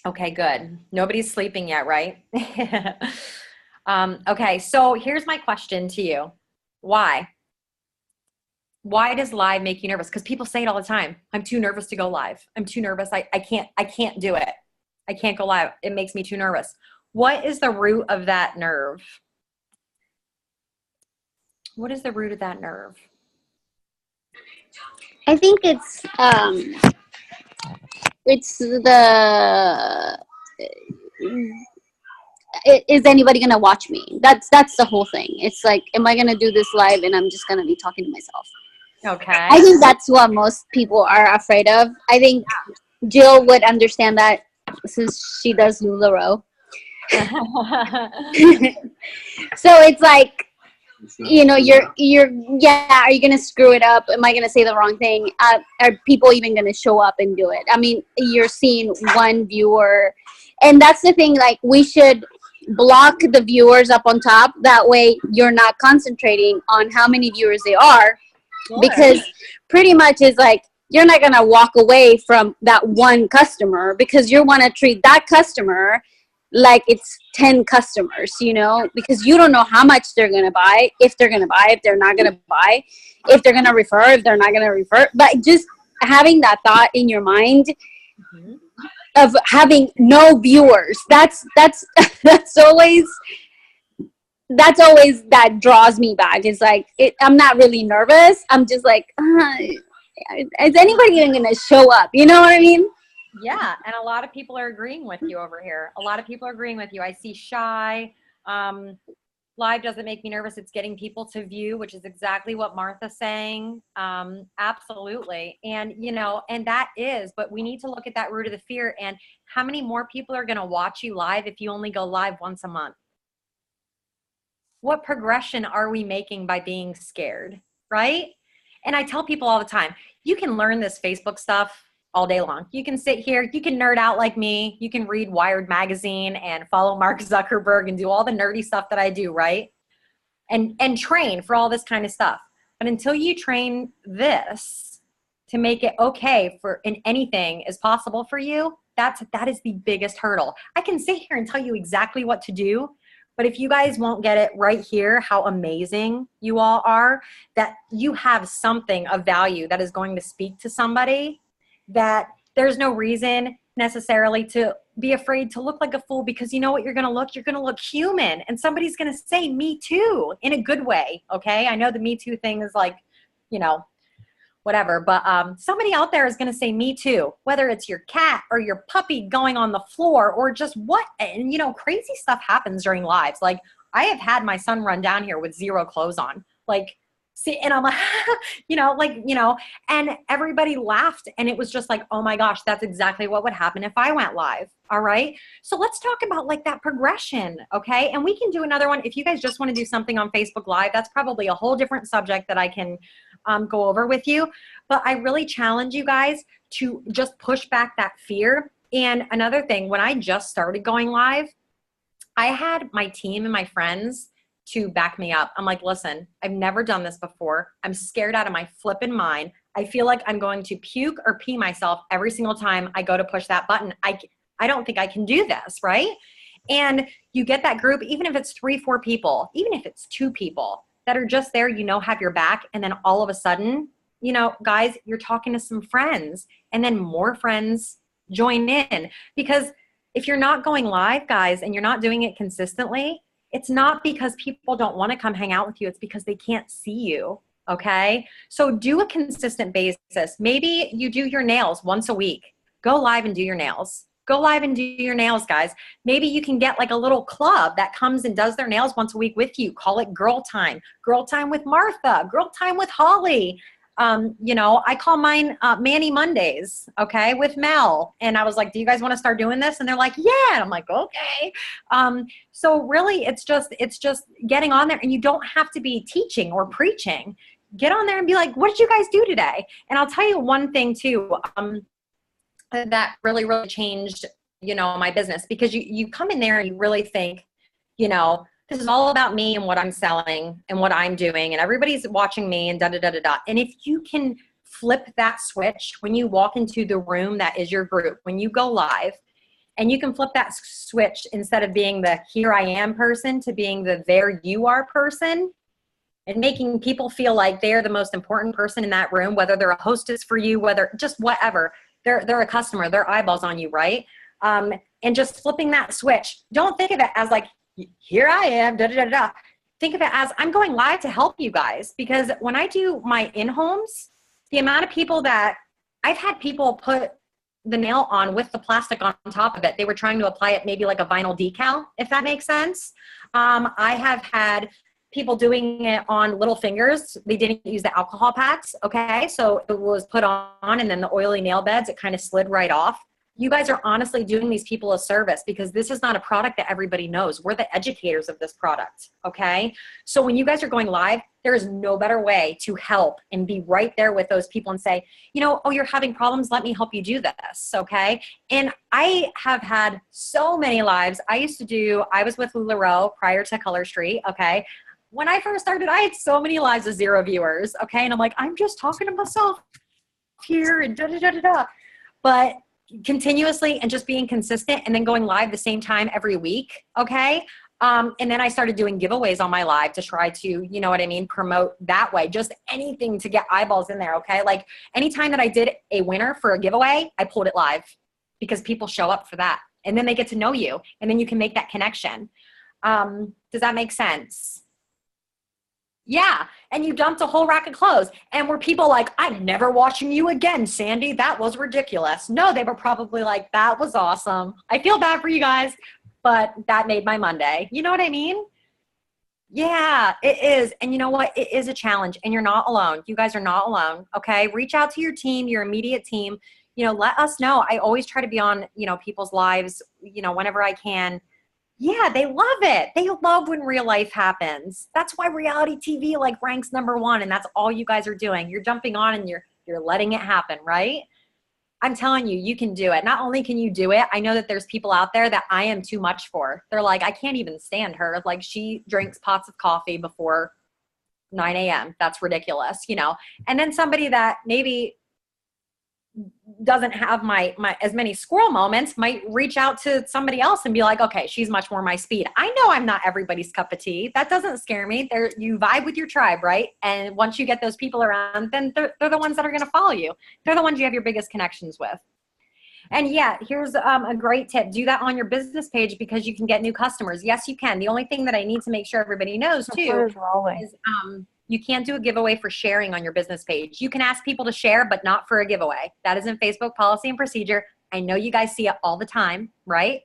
okay, good. Nobody's sleeping yet, right? Okay, so here's my question to you. Why? Why does live make you nervous? Because people say it all the time. I'm too nervous to go live. I'm too nervous. I can't do it. I can't go live. It makes me too nervous. What is the root of that nerve? What is the root of that nerve? I think it's the is anybody gonna watch me? That's the whole thing. It's like, am I gonna do this live and I'm just gonna be talking to myself? Okay. I think that's what most people are afraid of. I think Jill would understand that since she does LuLaRoe. So it's like, you know, are you gonna screw it up? Am I gonna say the wrong thing? Are people even gonna show up and do it? I mean, you're seeing one viewer, and that's the thing. Like, we should block the viewers up on top. That way, you're not concentrating on how many viewers they are, sure. Because pretty much it's like you're not gonna walk away from that one customer because you want to treat that customer like it's 10 customers, you know, because you don't know how much they're going to buy, if they're going to buy, if they're not going to buy, if they're going to refer, if they're not going to refer. But just having that thought in your mind of having no viewers, that's always that draws me back. It's like, I'm not really nervous. I'm just like, is anybody even going to show up? You know what I mean? Yeah, and a lot of people are agreeing with you over here. A lot of people are agreeing with you. I see shy. Live doesn't make me nervous. It's getting people to view, which is exactly what Martha's saying. Absolutely. And, you know, and that is, but we need to look at that root of the fear and how many more people are going to watch you live if you only go live once a month? What progression are we making by being scared, right? And I tell people all the time, you can learn this Facebook stuff all day long. You can sit here, you can nerd out like me, you can read Wired magazine and follow Mark Zuckerberg and do all the nerdy stuff that I do, right? And train for all this kind of stuff. But until you train this to make it okay for in anything is possible for you, that is the biggest hurdle. I can sit here and tell you exactly what to do, but if you guys won't get it right here, how amazing you all are, that you have something of value that is going to speak to somebody, that there's no reason necessarily to be afraid to look like a fool, because you know what you're going to look? You're going to look human, and somebody's going to say me too in a good way. Okay. I know the me too thing is like, you know, whatever, but somebody out there is going to say me too, whether it's your cat or your puppy going on the floor or just what, and you know, crazy stuff happens during lives. Like, I have had my son run down here with zero clothes on, like, see, and I'm like, and everybody laughed, and it was just like, oh my gosh, that's exactly what would happen if I went live. All right. So let's talk about like that progression. Okay. And we can do another one. If you guys just want to do something on Facebook Live, that's probably a whole different subject that I can go over with you. But I really challenge you guys to just push back that fear. And another thing, when I just started going live, I had my team and my friends to back me up. I'm like, listen, I've never done this before. I'm scared out of my flipping mind. I feel like I'm going to puke or pee myself every single time I go to push that button. I don't think I can do this, right? And you get that group, even if it's 3-4 people, even if it's 2 people that are just there, you know, have your back. And then all of a sudden, you know, guys, you're talking to some friends, and then more friends join in. Because if you're not going live, guys, and you're not doing it consistently, it's not because people don't want to come hang out with you. It's because they can't see you. Okay. So do a consistent basis. Maybe you do your nails once a week. Go live and do your nails. Go live and do your nails, guys. Maybe you can get like a little club that comes and does their nails once a week with you. Call it Girl Time with Martha, Girl Time with Holly. You know, I call mine Manny Mondays, okay, with Mel. And I was like, do you guys want to start doing this? And they're like, yeah. And I'm like, okay. So really, it's just getting on there, and you don't have to be teaching or preaching. get on there and be like, what did you guys do today? And I'll tell you one thing too, that really, really changed, you know, my business, because you come in there and you really think, you know, this is all about me and what I'm selling and what I'm doing, and everybody's watching me and da da da da da. And if you can flip that switch when you walk into the room that is your group, when you go live, and you can flip that switch instead of being the here I am person to being the there you are person, and making people feel like they're the most important person in that room, whether they're a hostess for you, whether just whatever, they're a customer, they're eyeballs on you, right? And just flipping that switch. Don't think of it as like, here I am, da, da, da, da. Think of it as I'm going live to help you guys, because when I do my in-homes, the amount of people that I've had people put the nail on with the plastic on top of it. They were trying to apply it maybe like a vinyl decal, if that makes sense. I have had people doing it on little fingers. They didn't use the alcohol packs, okay? So it was put on, and then the oily nail beds, it kind of slid right off. You guys are honestly doing these people a service, because this is not a product that everybody knows. We're the educators of this product, okay? So when you guys are going live, there is no better way to help and be right there with those people and say, you know, oh, you're having problems, let me help you do this, okay? And I have had so many lives. I was with LuLaRoe prior to Color Street, okay? When I first started, I had so many lives with 0 viewers, okay? And I'm like, I'm just talking to myself here and da da da da da. But continuously and just being consistent, and then going live the same time every week, okay? And then I started doing giveaways on my live to try to, you know what I mean, promote that way, just anything to get eyeballs in there, okay? Like anytime that I did a winner for a giveaway, I pulled it live, because people show up for that, and then they get to know you, and then you can make that connection. Does that make sense? Yeah, and you dumped a whole rack of clothes. And were people like, I'm never watching you again, Sandy. That was ridiculous. No, they were probably like, that was awesome. I feel bad for you guys, but that made my Monday. You know what I mean? Yeah, it is. And you know what? It is a challenge, and you're not alone. You guys are not alone, okay? Reach out to your team, your immediate team. You know, let us know. I always try to be on, you know, people's lives, you know, whenever I can. Yeah, they love it. They love when real life happens. That's why reality TV like ranks #1, and that's all you guys are doing. You're jumping on and you're letting it happen, right? I'm telling you, you can do it. Not only can you do it, I know that there's people out there that I am too much for. They're like, I can't even stand her. Like, she drinks pots of coffee before 9 a.m. That's ridiculous, you know? And then somebody that maybe doesn't have my as many squirrel moments might reach out to somebody else and be like, okay, she's much more my speed. I know I'm not everybody's cup of tea. That doesn't scare me. You vibe with your tribe, right? And once you get those people around, then they're the ones that are going to follow you. They're the ones you have your biggest connections with. And yeah, here's a great tip. Do that on your business page, because you can get new customers. Yes, you can. The only thing that I need to make sure everybody knows too is you can't do a giveaway for sharing on your business page. You can ask people to share, but not for a giveaway. That is in Facebook policy and procedure. I know you guys see it all the time, right?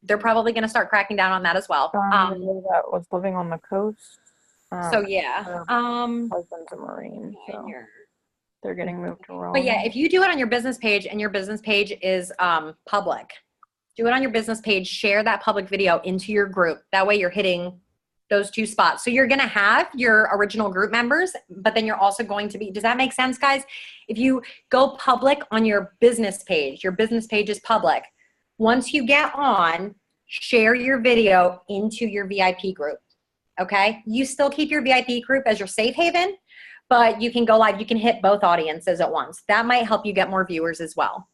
They're probably going to start cracking down on that as well. That was living on the coast. So yeah. Her husband's a Marine, so they're getting moved to Rome. But yeah, if you do it on your business page and your business page is public, do it on your business page, share that public video into your group. That way you're hitting those 2 spots. So you're going to have your original group members, but then you're also going to be, does that make sense, guys? If you go public on your business page is public. Once you get on, share your video into your VIP group, okay? You still keep your VIP group as your safe haven, but you can go live. You can hit both audiences at once. That might help you get more viewers as well.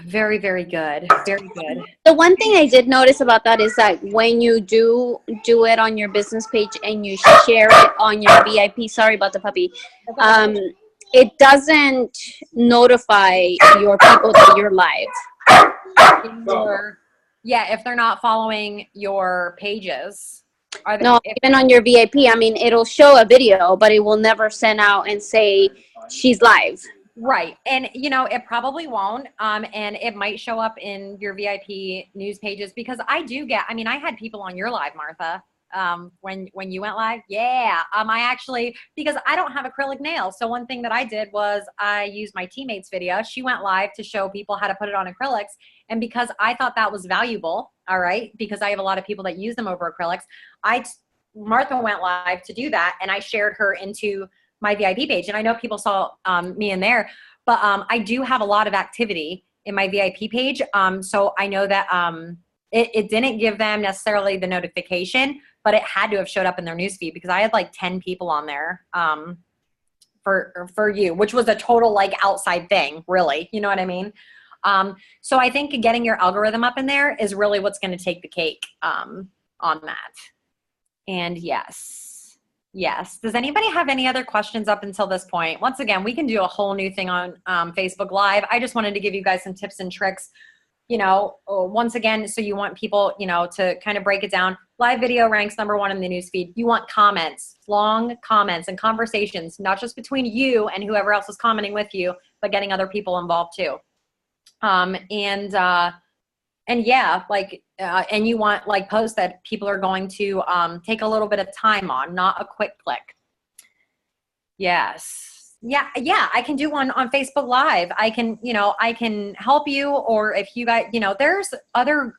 Very, very good. Very good. The one thing I did notice about that is that when you do it on your business page and you share it on your VIP, sorry about the puppy, it doesn't notify your people that you're live. Yeah, if they're not following your pages. Even on your VIP, I mean, it'll show a video, but it will never send out and say she's live. Right. And, you know, it probably won't. And it might show up in your VIP news pages, because I had people on your live, Martha, when you went live. Yeah. Because I don't have acrylic nails. So one thing that I did was I used my teammate's video. She went live to show people how to put it on acrylics. And because I thought that was valuable, all right, because I have a lot of people that use them over acrylics, I Martha went live to do that, and I shared her into my VIP page. And I know people saw me in there, but I do have a lot of activity in my VIP page. So I know that it didn't give them necessarily the notification, but it had to have showed up in their newsfeed because I had like 10 people on there for you, which was a total like outside thing, really. You know what I mean? So I think getting your algorithm up in there is really what's going to take the cake on that. And yes. Does anybody have any other questions up until this point? Once again, we can do a whole new thing on Facebook Live. I just wanted to give you guys some tips and tricks, you know, once again, so you want people, you know, to kind of break it down. Live video ranks #1 in the newsfeed. You want comments, long comments and conversations, not just between you and whoever else is commenting with you, but getting other people involved too. And yeah, like, and you want like posts that people are going to take a little bit of time on, not a quick click. Yes. Yeah, I can do one on Facebook Live. I can, you know, I can help you, or if you guys, you know, there's other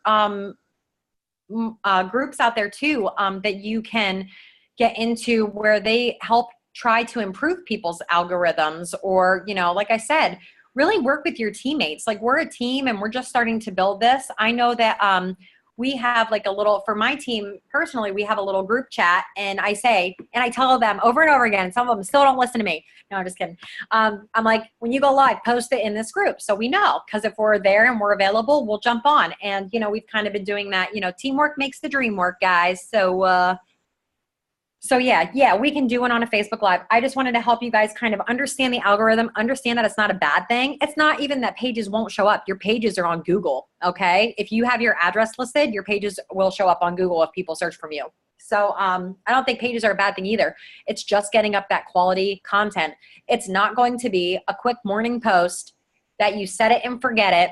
groups out there too that you can get into where they help try to improve people's algorithms, or, you know, like I said, really work with your teammates. Like, we're a team and we're just starting to build this. I know that we have like a little, for my team personally, we have a little group chat, and I say, and I tell them over and over again, some of them still don't listen to me. No, I'm just kidding. I'm like, when you go live, post it in this group so we know, because if we're there and we're available, we'll jump on. And, you know, we've kind of been doing that, you know, teamwork makes the dream work, guys. So yeah, we can do it on a Facebook Live. I just wanted to help you guys kind of understand the algorithm, understand that it's not a bad thing. It's not even that pages won't show up. Your pages are on Google, okay? If you have your address listed, your pages will show up on Google if people search from you. So I don't think pages are a bad thing either. It's just getting up that quality content. It's not going to be a quick morning post that you set it and forget it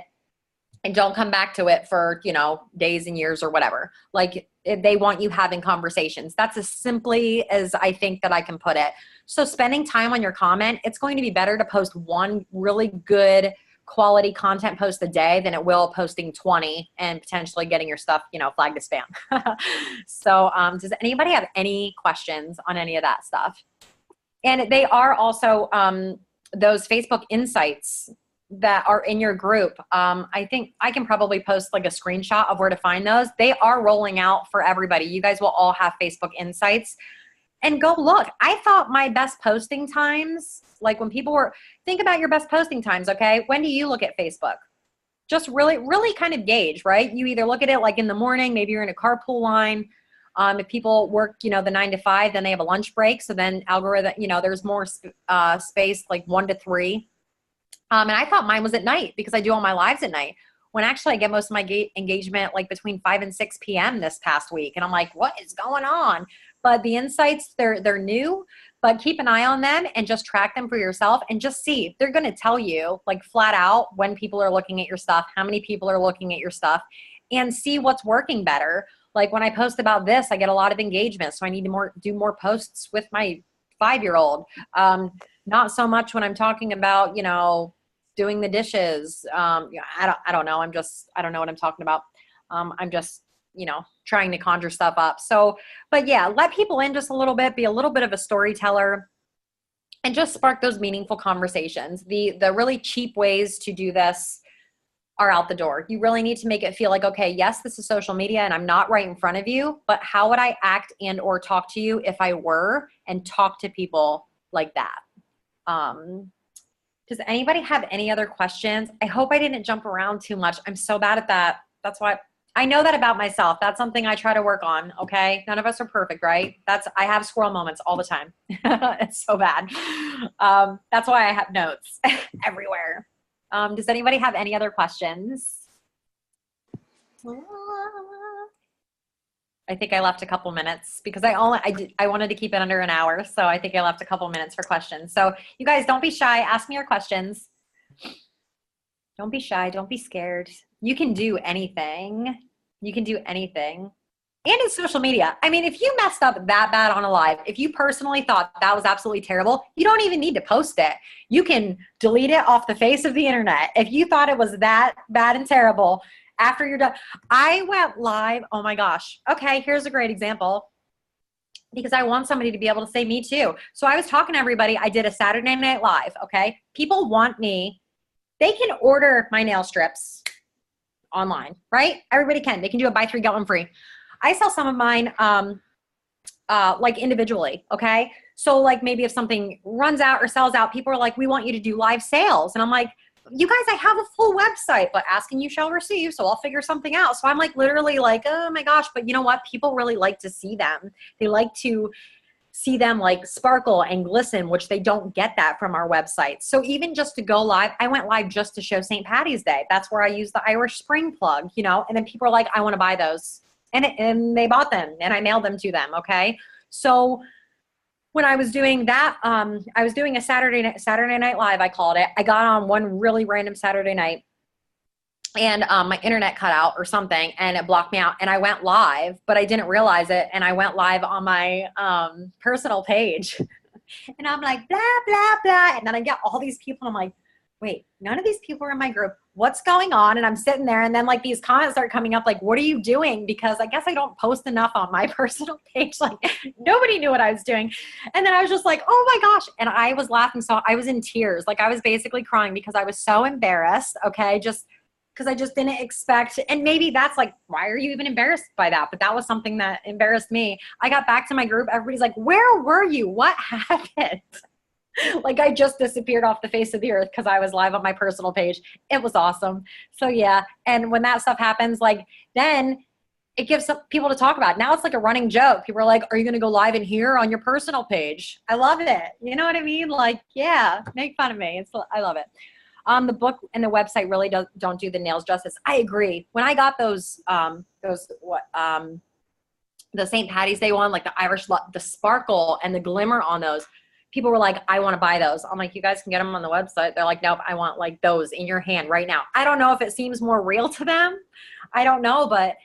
and don't come back to it for, you know, days and years or whatever. Like, they want you having conversations. That's as simply as I think that I can put it. So spending time on your comment, it's going to be better to post one really good quality content post a day than it will posting 20 and potentially getting your stuff, you know, flagged as spam. So does anybody have any questions on any of that stuff? And they are also those Facebook insights that are in your group. I think I can probably post like a screenshot of where to find those. They are rolling out for everybody. You guys will all have Facebook insights, and go look. I thought my best posting times, like when people were, think about your best posting times. Okay. When do you look at Facebook? Just really kind of gauge, right? You either look at it like in the morning, maybe you're in a carpool line. If people work, you know, the 9 to 5, then they have a lunch break. So then algorithm, you know, there's more space, like 1 to 3. And I thought mine was at night because I do all my lives at night, when actually I get most of my engagement like between 5 and 6 p.m. this past week. And I'm like, what is going on? But the insights, they're new, but keep an eye on them and just track them for yourself and just see. They're going to tell you like flat out when people are looking at your stuff, how many people are looking at your stuff, and see what's working better. Like when I post about this, I get a lot of engagement. So I need to do more posts with my 5-year-old. Not so much when I'm talking about, you know, doing the dishes. I don't know. I don't know what I'm talking about. I'm just, you know, trying to conjure stuff up. So, but yeah, let people in just a little bit, be a little bit of a storyteller, and just spark those meaningful conversations. The really cheap ways to do this are out the door. You really need to make it feel like, okay, yes, this is social media and I'm not right in front of you, but how would I act and or talk to you if I were, and talk to people like that. Does anybody have any other questions? I hope I didn't jump around too much. I'm so bad at that. That's why I know that about myself. That's something I try to work on. Okay. None of us are perfect, right? I have squirrel moments all the time. It's so bad. That's why I have notes everywhere. Does anybody have any other questions? I think I left a couple minutes because I wanted to keep it under an hour. So I think I left a couple minutes for questions. So you guys, don't be shy. Ask me your questions. Don't be shy. Don't be scared. You can do anything. You can do anything. And it's social media. I mean, if you messed up that bad on a live, if you personally thought that was absolutely terrible, you don't even need to post it. You can delete it off the face of the internet. If you thought it was that bad and terrible, after you're done. I went live. Oh my gosh. Okay. Here's a great example. because I want somebody to be able to say me too. So I was talking to everybody. I did a Saturday Night Live, okay? People want me. They can order my nail strips online, right? Everybody can. They can do a buy 3, get 1 free. I sell some of mine like individually, okay? So like maybe if something runs out or sells out, people are like, we want you to do live sales. And I'm like, you guys, I have a full website, but ask and you shall receive. So I'll figure something out. So I'm like literally like, oh my gosh, but you know what? People really like to see them. They like to see them like sparkle and glisten, which they don't get that from our website. So even just to go live, I went live just to show St. Patty's Day. That's where I use the Irish Spring plug, you know, and then people are like, I want to buy those. And they bought them and I mailed them to them. Okay. So when I was doing that, I was doing a Saturday Night Live, I called it. I got on one really random Saturday night and my internet cut out or something and it blocked me out and I went live, but I didn't realize it. And I went live on my personal page and I'm like, blah, blah, blah. And then I get all these people and I'm like, wait, none of these people are in my group. What's going on? And I'm sitting there and then like these comments start coming up like, what are you doing? Because I guess I don't post enough on my personal page. Like nobody knew what I was doing. And then I was just like, oh my gosh. And I was laughing. So I was in tears. Like I was basically crying because I was so embarrassed. Okay. Just because I just didn't expect, and maybe that's like, why are you even embarrassed by that? But that was something that embarrassed me. I got back to my group. Everybody's like, where were you? What happened? Like I just disappeared off the face of the earth because I was live on my personal page. It was awesome. So yeah. And when that stuff happens, like then it gives some people to talk about. Now it's like a running joke. People are like, are you going to go live in here on your personal page? I love it. You know what I mean? Like, yeah, make fun of me. I love it. The book and the website really don't do the nails justice. I agree. When I got the St. Patty's Day one, like the Irish, the sparkle and the glimmer on those, people were like, I want to buy those. I'm like, you guys can get them on the website. They're like, nope, I want like those in your hand right now. I don't know if it seems more real to them. I don't know, but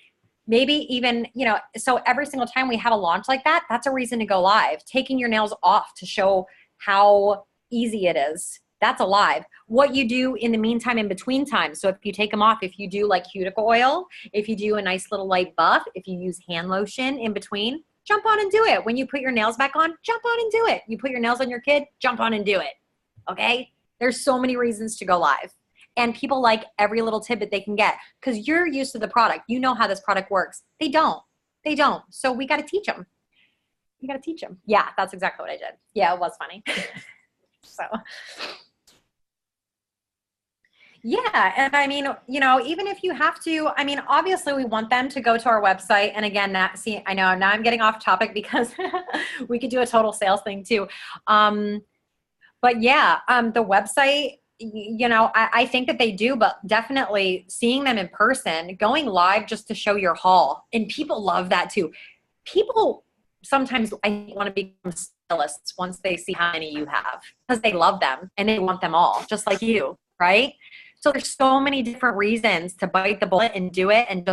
maybe even, you know, so every single time we have a launch like that, that's a reason to go live. Taking your nails off to show how easy it is. That's a live. What you do in the meantime, in between times. So if you take them off, if you do like cuticle oil, if you do a nice little light buff, if you use hand lotion in between, jump on and do it. When you put your nails back on, jump on and do it. You put your nails on your kid, jump on and do it. Okay? There's so many reasons to go live. And people like every little tidbit they can get because you're used to the product. You know how this product works. They don't. They don't. So we got to teach them. You got to teach them. Yeah, that's exactly what I did. Yeah, it was funny. So... yeah. And I mean, you know, even if you have to, I mean, obviously we want them to go to our website. And again, I know now I'm getting off topic because we could do a total sales thing too. But yeah, the website, you know, I think that they do, but definitely seeing them in person, going live just to show your haul. And people love that too. People sometimes I want to become stylists once they see how many you have because they love them and they want them all just like you, right? So there's so many different reasons to bite the bullet and do it and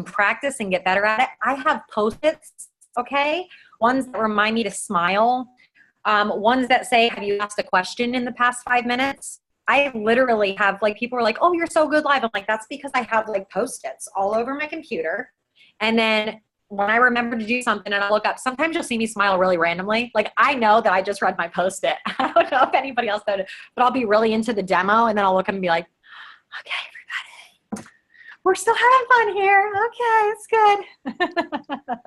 practice and get better at it. I have Post-its, okay? Ones that remind me to smile. Ones that say, have you asked a question in the past 5 minutes? I literally have like, people are like, oh, you're so good live. I'm like, that's because I have like Post-its all over my computer. And then when I remember to do something and I look up, sometimes you'll see me smile really randomly. Like I know that I just read my Post-it. I don't know if anybody else did it, but I'll be really into the demo and then I'll look and be like, okay, everybody, we're still having fun here. Okay, it's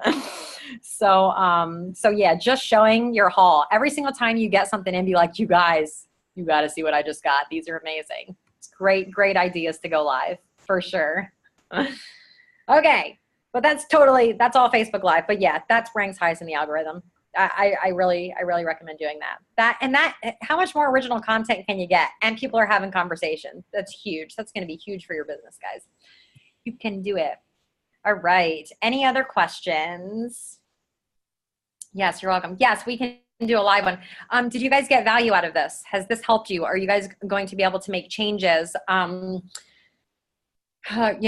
good. So yeah, just showing your haul. Every single time you get something in, be like, you guys, you got to see what I just got. These are amazing. It's great ideas to go live for sure. Okay. But that's all Facebook Live. But yeah, that ranks highest in the algorithm. I really recommend doing that. How much more original content can you get? And people are having conversations. That's huge. That's going to be huge for your business, guys. You can do it. All right. Any other questions? Yes, you're welcome. Yes, we can do a live one. Did you guys get value out of this? Has this helped you? Are you guys going to be able to make changes? You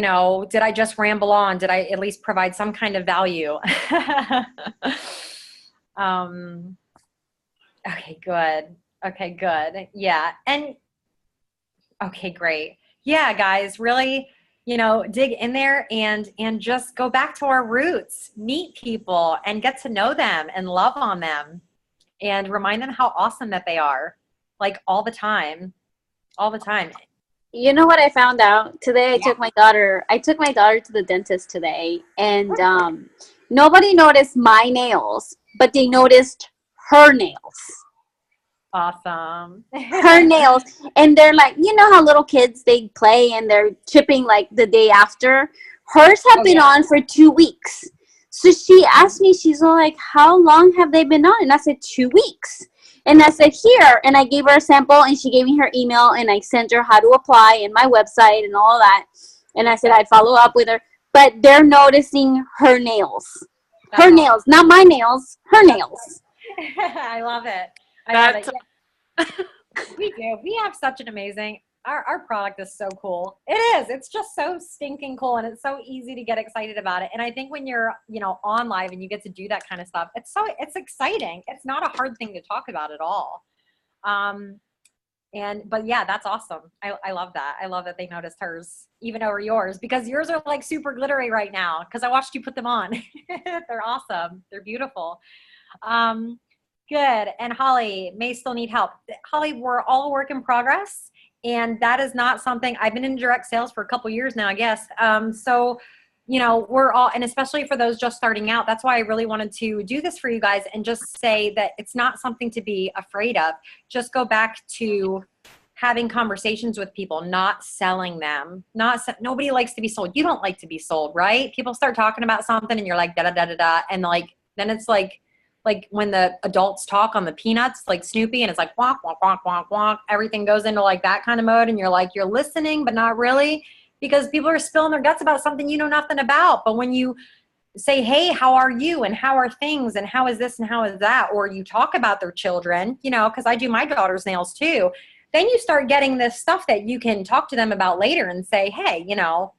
know, did I just ramble on? Did I at least provide some kind of value? Okay, good. Okay, good. Yeah. And okay, great. Yeah, guys, really, you know, dig in there and just go back to our roots, meet people and get to know them and love on them and remind them how awesome that they are, like all the time, all the time. You know what I found out today? I Yeah. took my daughter to the dentist today, and nobody noticed my nails, but they noticed her nails. Awesome. Her nails. And they're like, you know how little kids, they play and they're chipping like the day after? Hers have been on for 2 weeks. So she asked me, she's all like, how long have they been on? And I said, 2 weeks. And I said, here. And I gave her a sample, and she gave me her email, and I sent her how to apply and my website and all of that. And I said I'd follow up with her. But they're noticing her nails. Her nails. Not my nails. Her nails. I love it. I love it. Yeah. We do. We have such an amazing, our product is so cool. It is. It's just so stinking cool, and it's so easy to get excited about it. And I think when you're, you know, on live and you get to do that kind of stuff, it's exciting. It's not a hard thing to talk about at all. But yeah, that's awesome. I love that. I love that they noticed hers even over yours, because yours are like super glittery right now, because I watched you put them on. They're awesome. They're beautiful. Good. And Holly may still need help. Holly, we're all a work in progress, and that is not something, I've been in direct sales for a couple years now, I guess. So, you know, we're all, and especially for those just starting out, that's why I really wanted to do this for you guys and just say that it's not something to be afraid of. Just go back to having conversations with people, not selling them. Nobody likes to be sold. You don't like to be sold, right? People start talking about something and you're like, da da da da da, and like, then it's like when the adults talk on the Peanuts, like Snoopy, and it's like wonk, wonk, wonk, wonk, wonk. Everything goes into like that kind of mode, and you're like, you're listening, but not really, because people are spilling their guts about something you know nothing about. But when you say, hey, how are you, and how are things, and how is this, and how is that, or you talk about their children, you know, because I do my daughter's nails too, then you start getting this stuff that you can talk to them about later and say, hey, you know,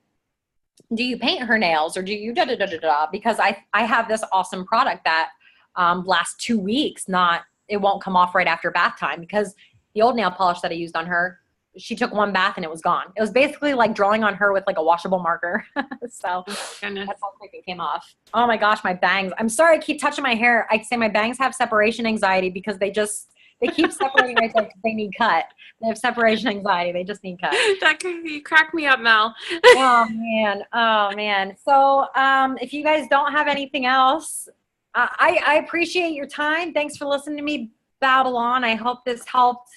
do you paint her nails, or do you da da da da da? Because I have this awesome product that last 2 weeks, it won't come off right after bath time, because the old nail polish that I used on her, she took one bath and it was gone. It was basically like drawing on her with like a washable marker. So that's how quick it came off. Oh my gosh, my bangs. I'm sorry I keep touching my hair. I say my bangs have separation anxiety because they keep separating right there because they need cut. They have separation anxiety. They just need cut. You crack me up, Mel. Oh man. Oh man. So if you guys don't have anything else, I appreciate your time. Thanks for listening to me babble on. I hope this helped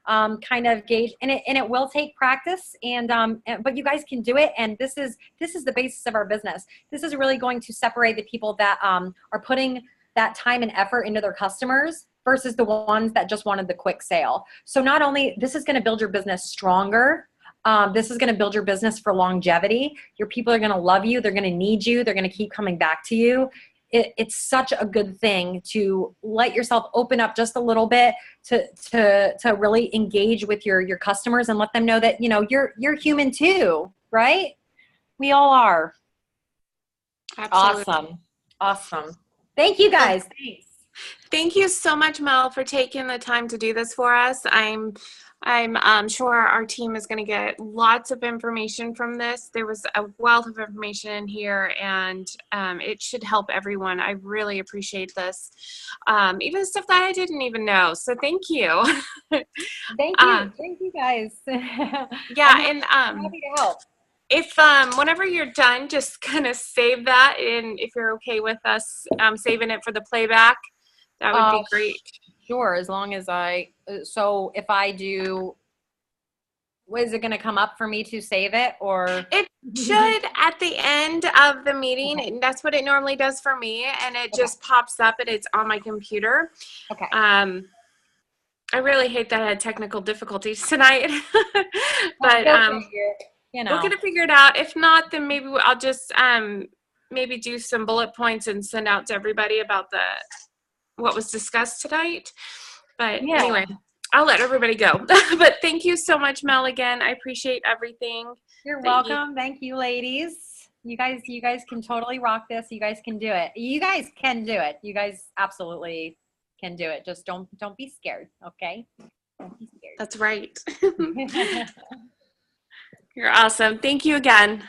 kind of gauge, and it will take practice, but you guys can do it. And this is the basis of our business. This is really going to separate the people that are putting that time and effort into their customers versus the ones that just wanted the quick sale. So not only this is going to build your business stronger, this is going to build your business for longevity. Your people are going to love you. They're going to need you. They're going to keep coming back to you. It's such a good thing to let yourself open up just a little bit to really engage with your customers and let them know that, you know, you're human too, right? We all are. Absolutely. Awesome. Thank you guys. Thanks. Thank you so much, Mel, for taking the time to do this for us. I'm sure our team is going to get lots of information from this. There was a wealth of information in here, and it should help everyone. I really appreciate this. Even stuff that I didn't even know. So thank you. Thank you. Thank you guys. Yeah. I'm happy to help. If whenever you're done, just kind of save that, and if you're okay with us saving it for the playback, that would be great. Sure, as long as so if I do, is it going to come up for me to save it, or? It should at the end of the meeting. Okay. That's what it normally does for me, and it just pops up and it's on my computer. Okay. I really hate that I had technical difficulties tonight, but you know, we're gonna figure it out. If not, then maybe I'll just maybe do some bullet points and send out to everybody about what was discussed tonight. But anyway, I'll let everybody go. But thank you so much, Mel, again. I appreciate everything. You're welcome. Thank you, ladies. You guys can totally rock this. You guys can do it. You guys can do it. You guys absolutely can do it. Just don't be scared, okay? Don't be scared. That's right. You're awesome. Thank you again.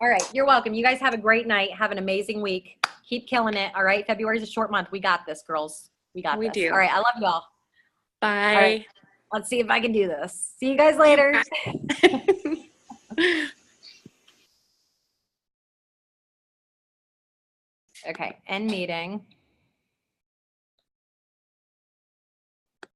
All right. You're welcome. You guys have a great night. Have an amazing week. Keep killing it. All right. February's a short month. We got this, girls. We got We this. do. All right. I love y'all. Bye. All right. Let's see if I can do this. See you guys later. Okay. End meeting.